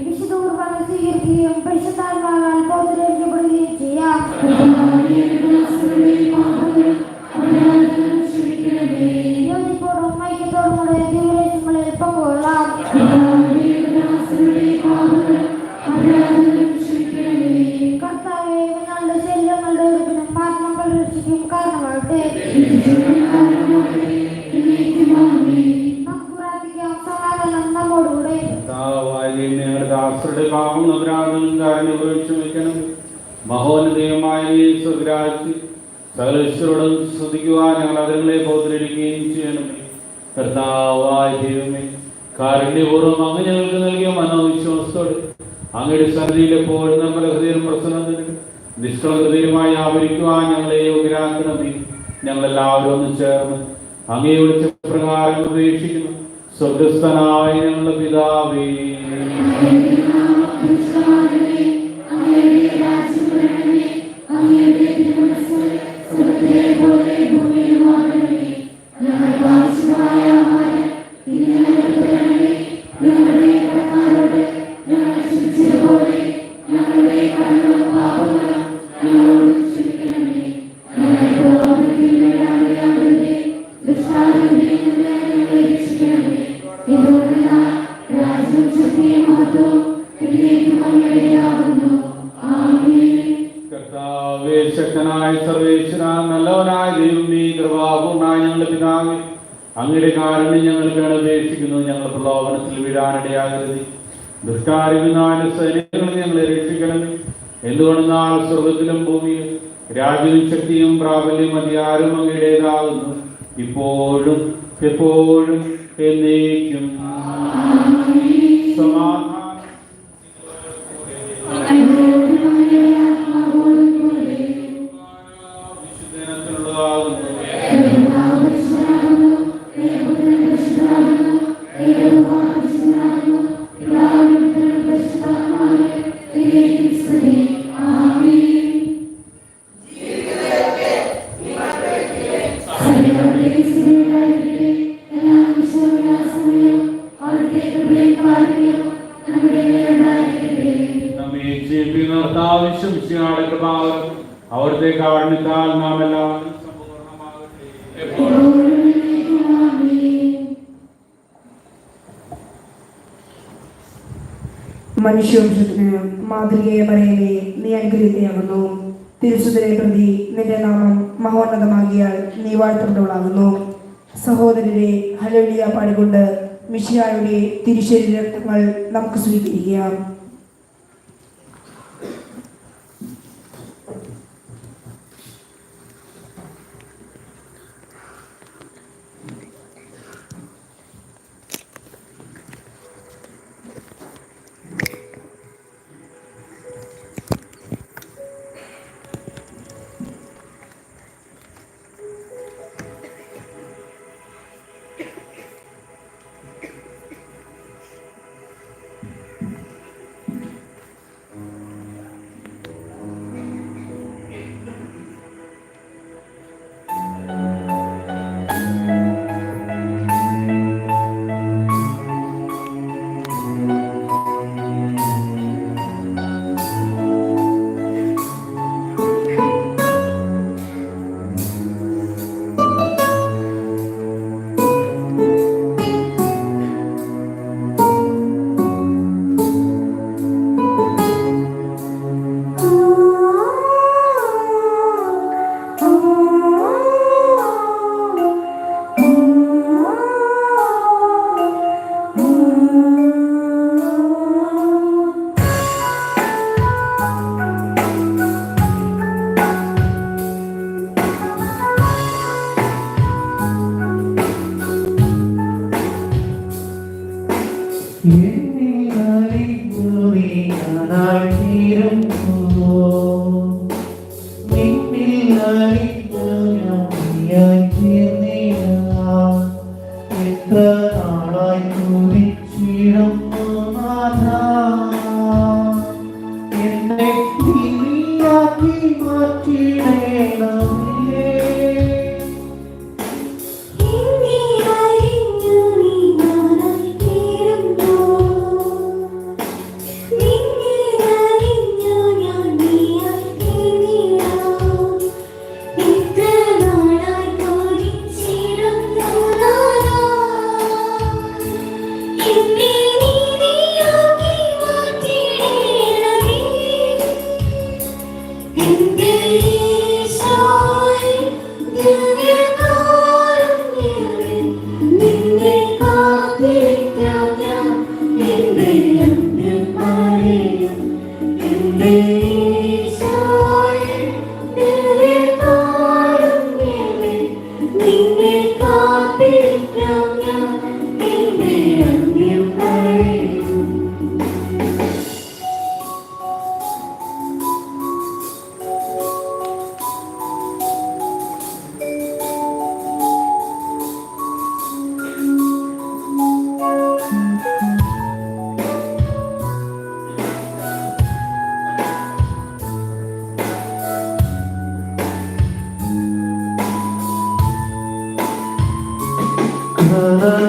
വിശുദ്ധ കുർബാന സ്വീകരിക്കുകയും പരിശുദ്ധാത്മാവാൽ ബോധരേഖപ്പെടുകയും ചെയ്യാം. യോജിപ്പോടും ഐക്യത്തോടും കൂടെ ദിവ്യരഹസ്യങ്ങളിൽ പങ്കുകൊള്ളാം. കർത്താവേ, ഞങ്ങളുടെ ശരീരങ്ങളുടെ ഉറപ്പിനും ആത്മാക്കളുടെ രക്ഷയ്ക്കും കാരണമാകട്ടെ. നമുക്ക് പ്രാർത്ഥിക്കാം. സമാധാനം നമ്മോടുകൂടെ. ഞങ്ങളുടെ ദാസരുടെ പാപം അപരാധവും കാര്യം ക്ഷമിക്കണം. മഹോന്നതമായ സ്വഗ്രാഹ്യ സകലേശ്വരോടും ശ്രദ്ധിക്കുവാൻ ഞങ്ങൾ അതിങ്ങളെ ബോധരിക്കുകയും ചെയ്യണം. കർത്താവായ ദൈവമേ, കാരുണ്യപൂർവ്വം അങ്ങ് ഞങ്ങൾക്ക് നൽകിയ മനോവിശ്വാസത്തോടെ അങ്ങയുടെ സന്നിധിയിൽ എപ്പോഴും നമ്മുടെ ഹൃദയം പ്രസന്നത്തിന് നിഷ്കളങ്കതയുമായി ആവരിക്കുവാൻ ഞങ്ങളെ യോഗ്യരാക്കണമേ. ഞങ്ങളെല്ലാവരും ഒന്ന് ചേർന്ന് അങ്ങയെ വിളിച്ച പ്രകാരം ഉപേക്ഷിക്കുന്നു. സ്വർഗസ്ഥനായ ഞങ്ങളുടെ പിതാവേ, കർത്താവേ, ശക്തനായ സർവേശ്വര, നല്ലവനായ ദൈവമേ, കൃപാപൂർണ്ണായ ഞങ്ങളുടെ പിതാവേ, അങ്ങയുടെ കാരുണ്യം ഞങ്ങൾക്ക് അപേക്ഷിക്കുന്നു. ഞങ്ങൾ പ്രലോഭനത്തിൽ വീഴാനിടയാകരുത്, ദുഷ്ടാരിനായ സൈന്യങ്ങൾ ഞങ്ങളെ രക്ഷിക്കണമേ. എന്തുകൊണ്ടെന്നാൽ സ്വർഗത്തിലും ഭൂമിയും രാജ്യവും ശക്തിയും പ്രാബല്യം അധികാരവും അങ്ങയുടേതാകുന്നു, ഇപ്പോഴും എപ്പോഴും എന്നേക്കും. സമാധാനം. അവിടുത്തെ കാരണത്താൽ നാം എല്ലാവരും മനുഷ്യവംശത്തിന് മാതൃകയെ പറയലേ, നീ അനുഗ്രഹീതയാകുന്നു. തിരുസുതരെ പ്രതി നിന്റെ നാമം മഹോന്നതമാകിയാൽ നീ വാഴ്ത്തപ്പെട്ടവളാകുന്നു. സഹോദരരെ, ഹല്ലേലൂയ പാടിക്കൊണ്ട് മിശിഹായുടെ തിരുശരീരങ്ങൾ നമുക്ക് സ്വീകരിക്കാം. എത്ര നാളായി കുറിച്ചിടുന്നു നാഥ, എന്നെ നീയാക്കി മാറ്റിടേണമേ.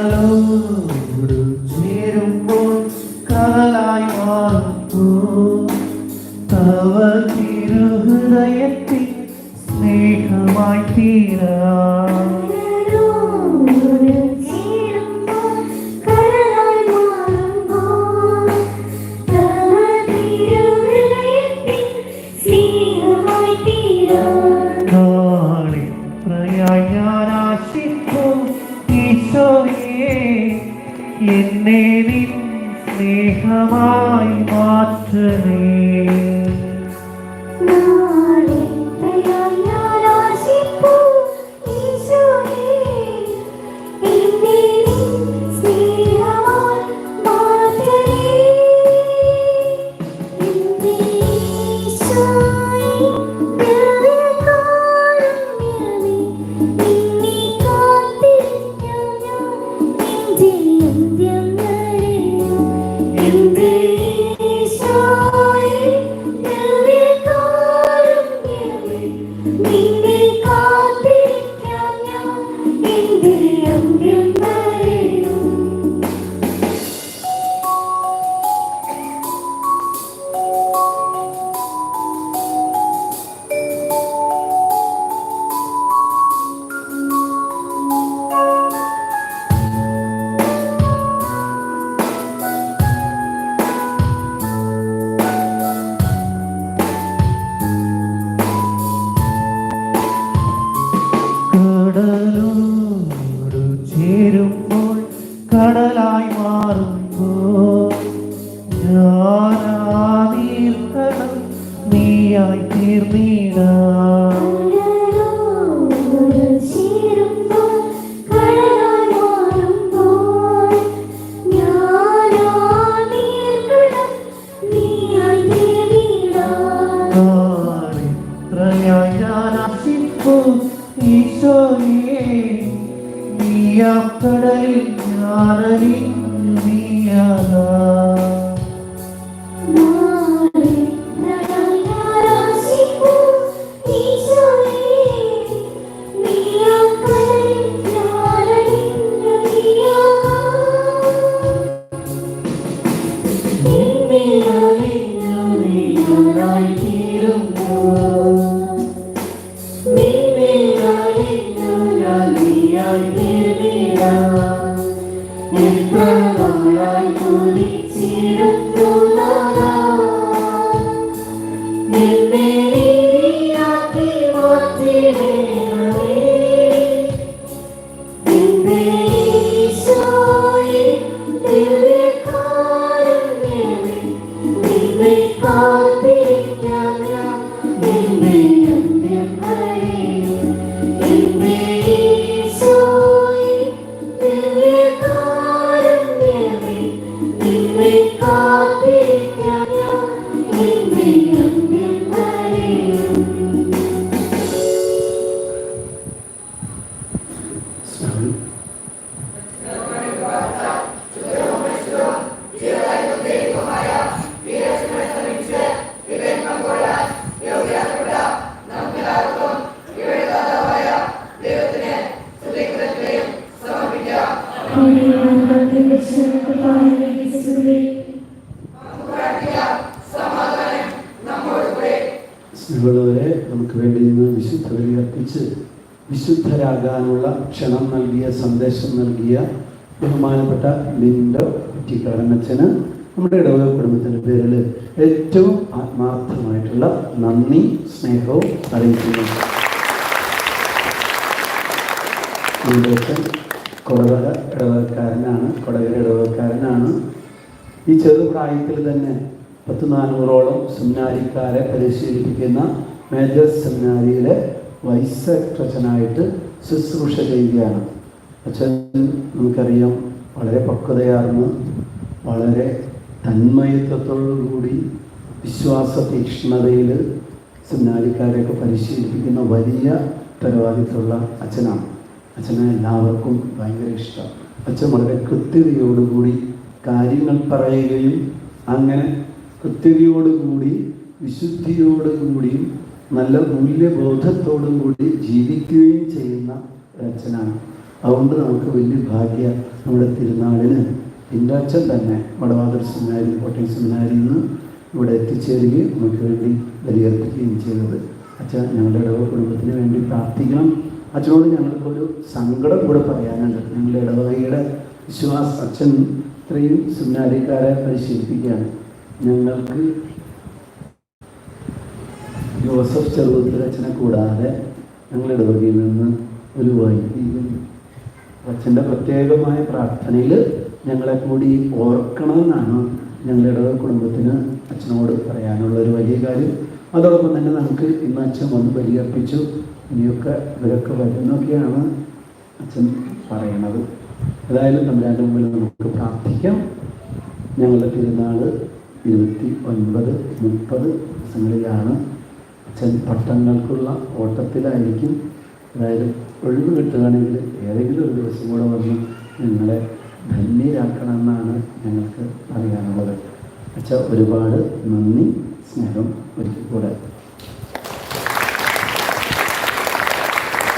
കടലോട് ചേരുമ്പോൾ കടലായി മാറുമ്പോൾ തവ തിരുഹൃദയത്തിൽ സ്നേഹമായി തീരാം. നാളിത്രയായി ഞാൻ ആശിക്കും ഈശോയേ, എന്നെ നിൻ സ്നേഹമായി മാറ്റണേ. കടലോട് ചേരുമ്പോൾ കടലായി മാറുമ്പോൾ ഞാനീർക്കണം നീയായി തീർന്നിടാം. നാളിത്രയായി ഞാൻ ആശിക്കും ഈശോയേ, നീയാം കടലിൽ ഞാനലിഞ്ഞു നീയാകാം. സ്നേഹമുള്ളവരെ, നമുക്ക് വേണ്ടി ഇന്ന് വിശുദ്ധ ബലി അർപ്പിച്ച് വിശുദ്ധരാകാനുള്ള ക്ഷണം നൽകിയ, സന്ദേശം നൽകിയ ബഹുമാനപ്പെട്ട ലിൻഡോ കുറ്റിക്കാടനച്ഛന് നമ്മുടെ ഇടവക കുടുംബത്തിൻ്റെ പേരിൽ ഏറ്റവും ആത്മാർത്ഥമായിട്ടുള്ള നന്ദി, സ്നേഹവും അറിയിക്കുന്നു. ലിൻഡോച്ചൻ കൊടകര ഇടവകക്കാരനാണ്. ഈ ചെറുപ്രായത്തിൽ തന്നെ 400ഓളം സെമിനാരിക്കാരെ പരിശീലിപ്പിക്കുന്ന മേജർ സെമിനാരിയിലെ വൈസ് സെക്രട്ടറിയായിട്ട് ശുശ്രൂഷ ചെയ്യുകയാണ്. അച്ഛൻ നമുക്കറിയാം, വളരെ പക്വതയാർന്ന്, വളരെ തന്മയത്വത്തോടുകൂടി വിശ്വാസ തീക്ഷ്ണതയിൽ സെമിനാരിക്കാരെയൊക്കെ പരിശീലിപ്പിക്കുന്ന വലിയ ഉത്തരവാദിത്തമുള്ള അച്ഛനാണ്. അച്ഛനെ എല്ലാവർക്കും ഭയങ്കര ഇഷ്ടം. അച്ഛൻ വളരെ കൃത്യതയോടുകൂടി കാര്യങ്ങൾ പറയുകയും അങ്ങനെ കൃത്യതയോടുകൂടി വിശുദ്ധിയോടുകൂടിയും നല്ല മൂല്യബോധത്തോടും കൂടി ജീവിക്കുകയും ചെയ്യുന്ന ഒരച്ഛനാണ്. അതുകൊണ്ട് നമുക്ക് വലിയ ഭാഗ്യം, നമ്മുടെ തിരുനാളിന് എൻ്റെ അച്ഛൻ തന്നെ വടവാതൂർ സെമിനാരി, കോട്ടയം സെമിനാരിയിൽ നിന്ന് ഇവിടെ എത്തിച്ചേരുകയും നമുക്ക് വേണ്ടി ബലിയർപ്പിക്കുകയും ചെയ്തത്. അച്ഛൻ ഞങ്ങളുടെ ഇടവക കുടുംബത്തിന് വേണ്ടി പ്രാർത്ഥിക്കണം. അച്ഛനോട് ഞങ്ങൾക്കൊരു സങ്കടം കൂടെ പറയാനുണ്ട്. ഞങ്ങളുടെ ഇടവകയുടെ വിശ്വാസ അച്ഛൻ ഇത്രയും സെമിനാരിക്കാരെ പരിശീലിപ്പിക്കുകയാണ്. ഞങ്ങൾക്ക് ജോസഫ് ചെറുപ്പത്തിൽ അച്ഛനെ കൂടാതെ ഞങ്ങളുടെ ഇടവകയിൽ നിന്ന് ഒരു വൈദികൻ, അച്ഛൻ്റെ പ്രത്യേകമായ പ്രാർത്ഥനയിൽ ഞങ്ങളെ കൂടി ഓർക്കണമെന്നാണ് ഞങ്ങളുടെ ഇടവക കുടുംബത്തിന് അച്ഛനോട് പറയാനുള്ള ഒരു വലിയ കാര്യം. അതോടൊപ്പം തന്നെ നമുക്ക് ഇന്ന് അച്ഛൻ വന്ന് ബലിയർപ്പിച്ചു, ഇവരൊക്കെ വരുന്നൊക്കെയാണ് അച്ഛൻ പറയണത്. ഏതായാലും നമ്മുടെ മുമ്പിൽ നമുക്ക് പ്രാർത്ഥിക്കാം. ഞങ്ങളുടെ തിരുനാൾ 29, 30 ദിവസങ്ങളിലാണ്. അച്ഛൻ പട്ടങ്ങൾക്കുള്ള ഓട്ടത്തിലായിരിക്കും. അതായത് ഒഴിവ് കിട്ടുകയാണെങ്കിൽ ഏതെങ്കിലും ഒരു ദിവസം കൂടെ വന്ന് ഞങ്ങളെ ധന്യരാക്കണമെന്നാണ് ഞങ്ങൾക്ക് അറിയാനുള്ളത്. അച്ഛൻ ഒരുപാട് നന്ദി, സ്നേഹം ഒരിക്കൽ കൂടെ.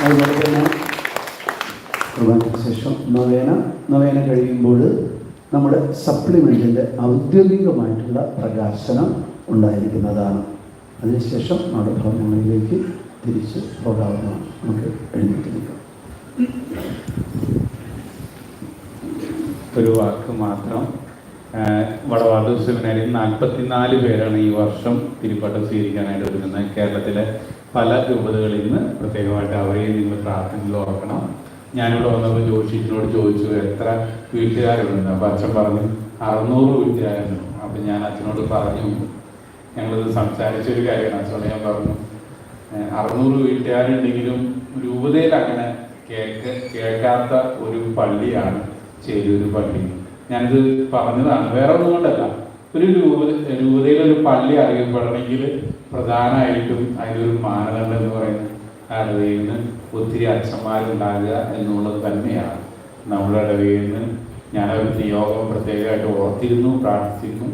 അതുപോലെ തന്നെ കുർബാനയ്ക്ക് ശേഷം നൊവേന കഴിയുമ്പോൾ നമ്മുടെ സപ്ലിമെൻറ്റിൻ്റെ ഔദ്യോഗികമായിട്ടുള്ള പ്രകാശനം ഉണ്ടായിരിക്കുന്നതാണ്. അതിനുശേഷം നമ്മുടെ ഭവനങ്ങളിലേക്ക് തിരിച്ച് പോകാവുന്നതാണ്. നമുക്ക് എഴുന്നേറ്റ് നിൽക്കാം. ഒരു വാക്ക് മാത്രം. വടവാതൂർ സെമിനാരിൽ 44 പേരാണ് ഈ വർഷം തിരുപ്പട്ടം സ്വീകരിക്കാനായിട്ട് ഒരുങ്ങുന്നത്. കേരളത്തിലെ പല രൂപതകളിൽ നിന്ന് പ്രത്യേകമായിട്ട് അവരെയും നിങ്ങൾ പ്രാർത്ഥനയിൽ ഓർക്കണം. ഞാനിവിടെ വന്നപ്പോൾ ജോഷിനോട് ചോദിച്ചു എത്ര വീട്ടുകാരുണ്ട്. അപ്പോൾ അച്ഛൻ പറഞ്ഞു 600 വീട്ടുകാരുണ്ട്. അപ്പം ഞാൻ അച്ഛനോട് പറഞ്ഞു, ഞങ്ങളിത് സംസാരിച്ചൊരു കാര്യമാണ്. അച്ഛനോട് ഞാൻ പറഞ്ഞു 600 വീട്ടുകാരുണ്ടെങ്കിലും രൂപതയിൽ അങ്ങനെ കേൾക്കാത്ത ഒരു പള്ളിയാണ് ചേരൂർ പള്ളി. ഞാനിത് പറഞ്ഞതാണ്, വേറെ ഒന്നും കൊണ്ടല്ല. ഒരു രൂപതയിലൊരു പള്ളി അറിയപ്പെടണമെങ്കിൽ പ്രധാനമായിട്ടും അതിലൊരു മാനദണ്ഡം എന്ന് പറയുന്നത് ഇടവയിൽ നിന്ന് ഒത്തിരി അച്ഛന്മാരുണ്ടാകുക എന്നുള്ളത് തന്നെയാണ്. നമ്മുടെ ഇടവയിൽ നിന്ന് ഞാനൊരു നിയോഗം പ്രത്യേകമായിട്ട് ഓർത്തിരുന്നു, പ്രാർത്ഥിക്കുന്നു.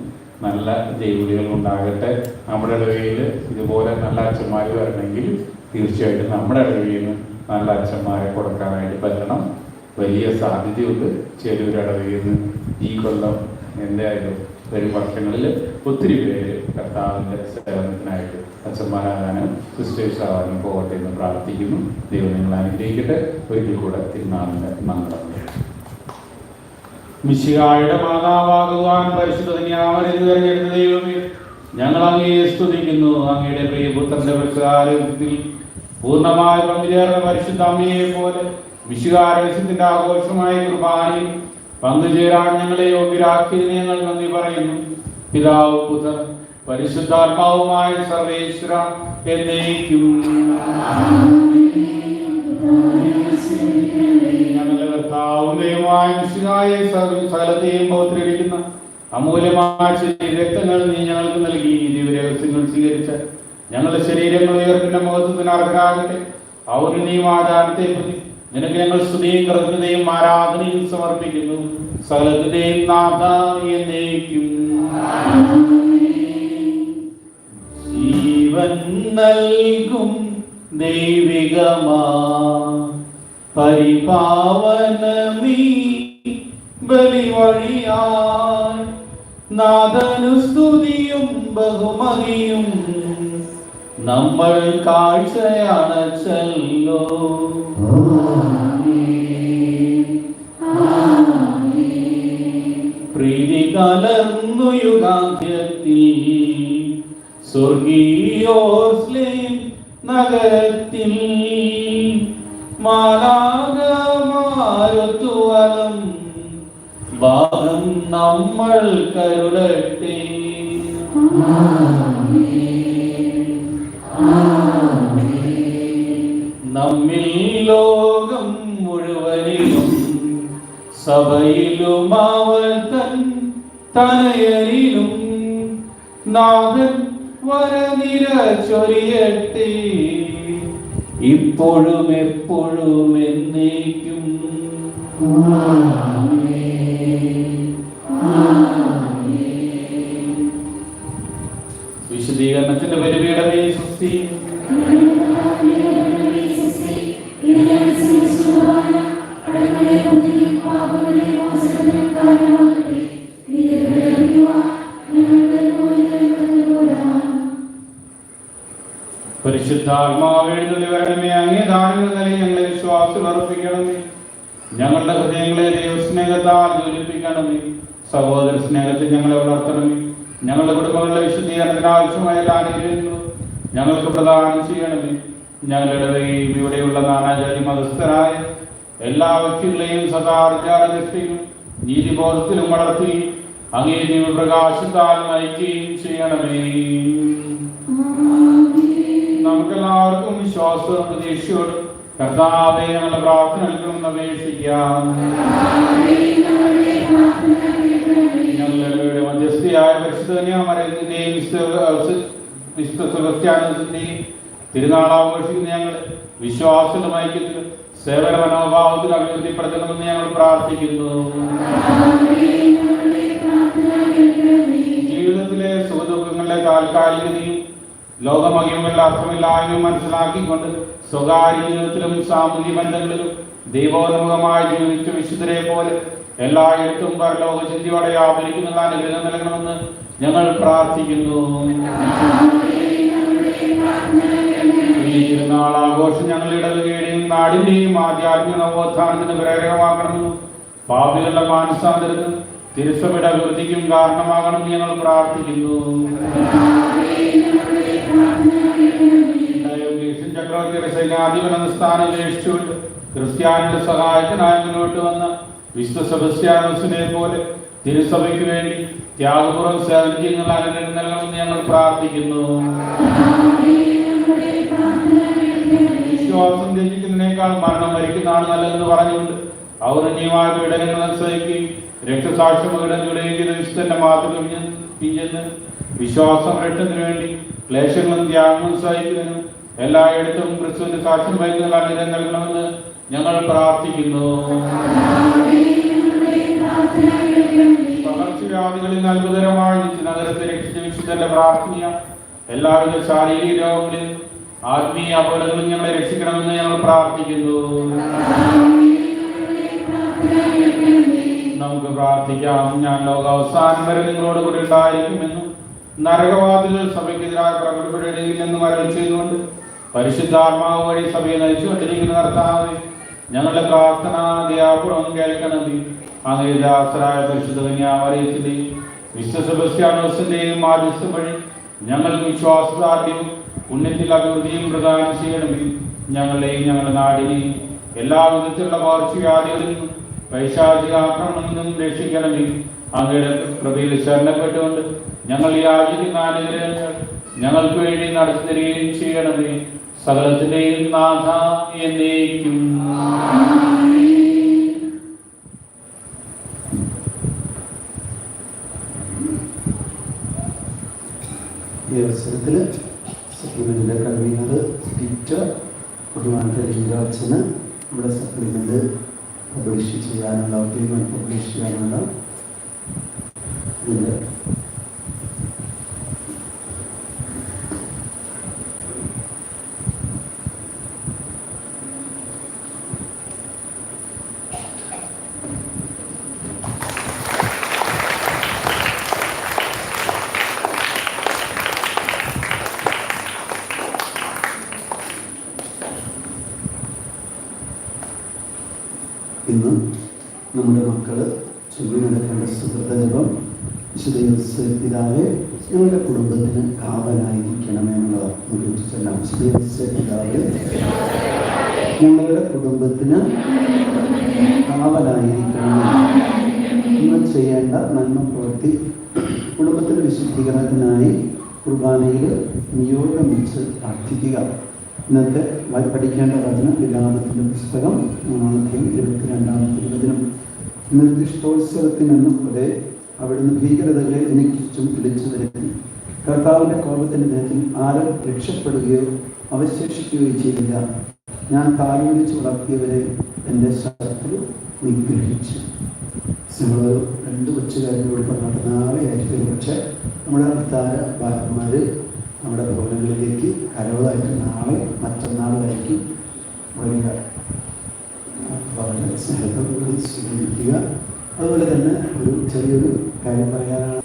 നല്ല ജൈവിളികൾ ഉണ്ടാകട്ടെ. നമ്മുടെ ഇടവയിൽ ഇതുപോലെ നല്ല അച്ഛന്മാർ വരണമെങ്കിൽ തീർച്ചയായിട്ടും നമ്മുടെ ഇടവയിൽ നിന്ന് നല്ല അച്ഛന്മാരെ കൊടുക്കാനായിട്ട് പറ്റണം. വലിയ സാധ്യതയുണ്ട്. ചേരൂർ ഇടവയിൽ നിന്ന് ഈ കൊല്ലം എന്തായാലും വരും വർഷങ്ങളിൽ ഒത്തിരി പേര് കർത്താവിൻ്റെ സേവനത്തിനായിട്ട് അച്ഛന്മാരാകാനും സിസ്റ്റേഴ്സ് ആകാനും പോകട്ടെ എന്ന് പ്രാർത്ഥിക്കുന്നു. ദൈവം നിങ്ങൾ അനുഗ്രഹിക്കട്ടെ. ഒരിക്കൽ കൂടെ തിരുനാളിൻ്റെ മംഗളം. മിശിഹായുടെ മാതാവാകുവാൻ പരിശുദ്ധ കന്യാമറിയം തിരഞ്ഞെടുത്ത ദൈവമേ, ഞങ്ങൾ അങ്ങയെ സ്തുതിക്കുന്നു. അങ്ങയുടെ പ്രിയപുത്രന്റെ പ്രസാരത്തിൽ പൂർണ്ണമായി പങ്കുചേർന്ന പരിശുദ്ധ അമ്മയെ പോലെ മിശിഹാരഹസ്യത്തിന്റെ ആഘോഷമായ കുർബാനയിൽ പങ്കുചേരാൻ ഞങ്ങളെ യോഗ്യരാക്കിയതിന് ഞങ്ങൾ നന്ദി പറയുന്നു. പിതാവ്, പുത്രൻ, പരിശുദ്ധാത്മാവുമായ സർവേശ്വര എന്നേക്കും. ഞങ്ങളുടെ കർത്താവും ദൈവമായ മിശിഹായെ സകലത്തെയും പൗത്രീകരിക്കുന്ന അമൂല്യമായ രക്തങ്ങൾ നീ ഞങ്ങൾക്ക് നൽകി. ദിവ്യരഹസ്യങ്ങൾ സ്വീകരിച്ച ഞങ്ങളുടെ ശരീരങ്ങൾ ഉയർപ്പിന്റെ മഹത്വത്തിന് അർഹരാകട്ടെ. ഔന്നീ വാദാനത്തെ പ്രതി നിനക്ക് ഞങ്ങൾ സ്തുതിയും കൃതജ്ഞതയും ആരാധനയും സമർപ്പിക്കുന്നു. സകലത്തിന്റെയും നാഥ എന്നേക്കും. ജീവൻ നൽകും ദൈവികമാ പരിപാവനമീ ബലിവഴിയാൻ നാഥനു സ്തുതിയും ബഹുമതിയും നമ്മൾ കാഴ്ചയണച്ചല്ലോ. പ്രീതി കലർന്നു യുഗാന്ത്യത്തിൽ സ്വർഗീയോർസ്ലേം നഗരത്തിൽ മാലാഖമാരൊത്തുവലം ഭാഗം നമ്മൾ കരുളട്ടെ. നമ്മിൽ ലോകം മുഴുവനിലും സഭയിലും അവൾ തൻ തനയരിലും നാഥൻ വരനിര ചൊരിയട്ടെ, ഇപ്പോഴും എപ്പോഴും എന്നേക്കും. വിശദീകരണത്തിന്റെ പരിപീഠമേ സ്വസ്തി. പരിശുദ്ധാത്മാവെഴുന്നള്ളി വരണമേ. അങ്ങേ ദാനങ്ങൾ നൽകി ഞങ്ങളെ വിശ്വാസം അർപ്പിക്കണമേ. ഞങ്ങളുടെ ഹൃദയങ്ങളെ ദൈവസ്നേഹത്താൽ ജ്വലിപ്പിക്കണമേ. സഹോദര സ്നേഹത്തിൽ ഞങ്ങളെ വളർത്തണമേ. ഞങ്ങളുടെ കുടുംബങ്ങളുടെ വിശുദ്ധീകരണത്തിന് ആവശ്യമായ അനുഗ്രഹങ്ങളും ഞങ്ങൾക്ക് പ്രദാനം ചെയ്യണമേ. ഞങ്ങളുടെ ഇവിടെയുള്ള നാനാജാതി മതസ്ഥരായ എല്ലാ വ്യക്തികളെയും സദാചാരനിഷ്ഠയും നീതിബോധത്തിലും വളർത്തി അങ്ങേ ദിവ്യപ്രകാശത്താൽ നയിക്കുകയും ചെയ്യണമേ. നമുക്കെല്ലാവർക്കും വിശ്വാസവും പ്രതീക്ഷയോടും കർത്താവേ ഞങ്ങളുടെ പ്രാർത്ഥനകൾക്കും അപേക്ഷിക്കാം. ഞങ്ങളുടെ മധ്യസ്ഥയായ പരിശുദ്ധന്യാമരത്തിന്റെയും വിശുദ്ധ സെബസ്ത്യാനോസിന്റെയും തിരുനാൾ ആഘോഷിക്കുന്ന ഞങ്ങൾ വിശ്വാസത്തിലും ഐക്യത്തിലും സേവന മനോഭാവത്തിൽ അഭിവൃദ്ധിപ്പെടുത്തണമെന്ന് ഞങ്ങൾ പ്രാർത്ഥിക്കുന്നു. ജീവിതത്തിലെ സുഖദുഃഖങ്ങളുടെ താൽക്കാലികതയും ലോകമഹിമകളുടെ അർത്ഥമില്ലായ്മയും മനസ്സിലാക്കിക്കൊണ്ട് സ്വകാര്യ ജീവിതത്തിലും സാമൂഹ്യ ബന്ധങ്ങളിലും ദൈവോന്മുഖമായി ജീവിച്ച വിശുദ്ധരെ പോലെ എല്ലായിടത്തും പരലോക ചിന്തയോടെ വ്യാപരിക്കുന്ന അനുഗ്രഹം നൽകണമെന്ന് ഞങ്ങൾ പ്രാർത്ഥിക്കുന്നു. ഈ തിരുനാളാഘോഷം ഞങ്ങളുടെ ഇടവകയുടെയും നാടിന്റെയും ആധ്യാത്മിക നവോത്ഥാനത്തിന് പ്രേരകമാക്കണമെന്നും പാപികളുടെ മാനസാന്തരത്തിന് തിരുസഭയുടെ അഭിവൃദ്ധിക്കും കാരണമാകണമെന്ന് ഞങ്ങൾ പ്രാർത്ഥിക്കുന്നു. ചക്രവർത്തിയുടെ സൈന്യാധിപൻ എന്ന സ്ഥാനം ഉപേക്ഷിച്ചുകൊണ്ട് ക്രിസ്ത്യാനിയുടെ സഹായത്തിനായി മുന്നോട്ട് വന്ന വിശുദ്ധ സെബസ്ത്യാനോസിനെ പോലെ തിരുസഭയ്ക്ക് വേണ്ടി ത്യാഗപൂർവ്വം സേവനം ചെയ്യുന്ന അനുഗ്രഹം നൽകണമെന്ന് ഞങ്ങൾ പ്രാർത്ഥിക്കുന്നു. വിശ്വാസം ത്യജിക്കുന്നതിനേക്കാൾ മരണം മരിക്കുന്നതാണ് നല്ലതെന്ന് പറഞ്ഞുകൊണ്ട് ഔറന്യമായ പീഡനങ്ങൾ അനുസരിക്കുകയും രക്തസാക്ഷ്യം പകരുകയും ചെയ്ത വിശുദ്ധന്റെ മാതൃക പിഞ്ചെന്ന് വിശ്വാസം രക്ഷത്തിന് വേണ്ടി ക്ലേശങ്ങളും ത്യാഗങ്ങളും സഹിക്കുന്നതിനും എല്ലായിടത്തും ക്രിസ്തുവിന്റെ സാക്ഷ്യം വഹിക്കുന്ന അനുഗ്രഹം നൽകണമെന്ന് ഞങ്ങൾ പ്രാർത്ഥിക്കുന്നു. പകർച്ചവ്യാധികളിൽ അത്ഭുതകരമായി നഗരത്തെ രക്ഷിച്ച വിശുദ്ധന്റെ പ്രാർത്ഥനീയ എല്ലാവിധ ശാരീരിക രോഗങ്ങളിൽ ആത്മീയ അപകടങ്ങളും ഞങ്ങളെ രക്ഷിക്കണമെന്ന് ഞങ്ങൾ പ്രാർത്ഥിക്കുന്നു. നമുക്ക് പ്രാർത്ഥിക്കാം. ഞാൻ ലോകാവസാനം വരെ നിങ്ങളോട് കൂടി ഉണ്ടായിരിക്കുമെന്നും നരകവാദികൾ സഭയ്ക്കെതിരായ പ്രകടനയില്ലെന്നും അരുളി ചെയ്തുകൊണ്ട് പരിശുദ്ധാത്മാവ് വഴി സഭയെ നയിച്ചുകൊണ്ടിരിക്കുന്ന കർത്താവേ, ഞങ്ങളുടെ പ്രാർത്ഥന ദയാപൂർവ്വം കേൾക്കണമേ. അങ്ങേ ദാസരായ പരിശുദ്ധ കന്യാമറിയത്തിന്റെയും വിശുദ്ധ സെബസ്ത്യാനോസിന്റെയും മാധ്യസ്ഥം വഴി ഞങ്ങൾക്ക് വിശ്വാസദാർഢ്യവും പുണ്യത്തിൽ അഭിവൃദ്ധിയും പ്രദാനം ചെയ്യണമേ. ഞങ്ങളെയും ഞങ്ങളുടെ നാടിനെയും എല്ലാ വിധത്തിലുള്ള പകർച്ചവ്യാധികളിൽ നിന്നും പൈശാചിക ആക്രമണങ്ങളിൽ നിന്നും രക്ഷിക്കണമേ. അങ്ങയുടെ കൃപയിൽ ശരണപ്പെട്ടുകൊണ്ട് ഞങ്ങൾ യാചിക്കുന്ന അനുഗ്രഹങ്ങൾ ഞങ്ങൾക്ക് വേണ്ടി നടത്തി തരികയും ചെയ്യണമേ. സകലത്തിന്റെയും നാഥ എന്നേക്കും. ഈ അവസരത്തിൽ സപ്ലിമെന്റിന്റെ കൺവീനർ ടീച്ചർ കുടുംബാന്തരീരാജന് നമ്മുടെ സപ്ലിമെന്റ് പബ്ലിഷ് ചെയ്യാനുള്ള അഗ്രിമെന്റ് പബ്ലിഷ് ചെയ്യാനുള്ള ഇതിൻ്റെ ഇന്ന് നമ്മുടെ മക്കൾ ചൊല്ലി നടക്കേണ്ട സുഹൃതജപം വിശുദ്ധ യോസേഫ് പിതാവേ ഞങ്ങളുടെ കുടുംബത്തിന് കാവലായിരിക്കണമെന്നുള്ളതാണ്. നമുക്ക് ചൊല്ലാം. വിശുദ്ധ യോസേഫ് പിതാവേ ഞങ്ങളുടെ കുടുംബത്തിന് കാവലായിരിക്കണമേ. ഇന്ന് ചെയ്യേണ്ട നന്മ പ്രവൃത്തി കുടുംബത്തിൻ്റെ വിശുദ്ധീകരണത്തിനായി കുർബാനയിൽ നിയോഗം വെച്ച് പ്രാർത്ഥിക്കുക. ഇന്നത്തെ പഠിക്കേണ്ട വചനം വിലാപത്തിൻ്റെ പുസ്തകം 22-ാമത്തെ വചനം. നിർദ്ദിഷ്ടോത്സവത്തിനെന്നും പോലെ അവിടുന്ന് ഭീകരതകളെ എനിക്ക് ചുറ്റും വിളിച്ചു വരുത്തി. കർത്താവിൻ്റെ കോപത്തിൻ്റെ നേരത്തിൽ ആരും രക്ഷപ്പെടുകയോ അവശേഷിക്കുകയോ ചെയ്തില്ല. ഞാൻ കാലുവിളിച്ച് വളർത്തിയവരെ എൻ്റെ ശത്രു നിഗ്രഹിച്ചു. നമ്മൾ 2 കൊച്ചുകാരിനോട് പറഞ്ഞിട്ട് നാളെ ആയിരിക്കും പക്ഷേ നമ്മുടെ ഭർത്താര ഭാര്യമാർ നമ്മുടെ ഭവനങ്ങളിലേക്ക് കരവളായിട്ട് നാളെ മറ്റന്നാളായിരിക്കും വരിക. വളരെ സ്നേഹത്തോടുകൂടി സ്വീകരിക്കുക. അതുപോലെ തന്നെ ഒരു ചെറിയൊരു കാര്യം പറയാനാണ്.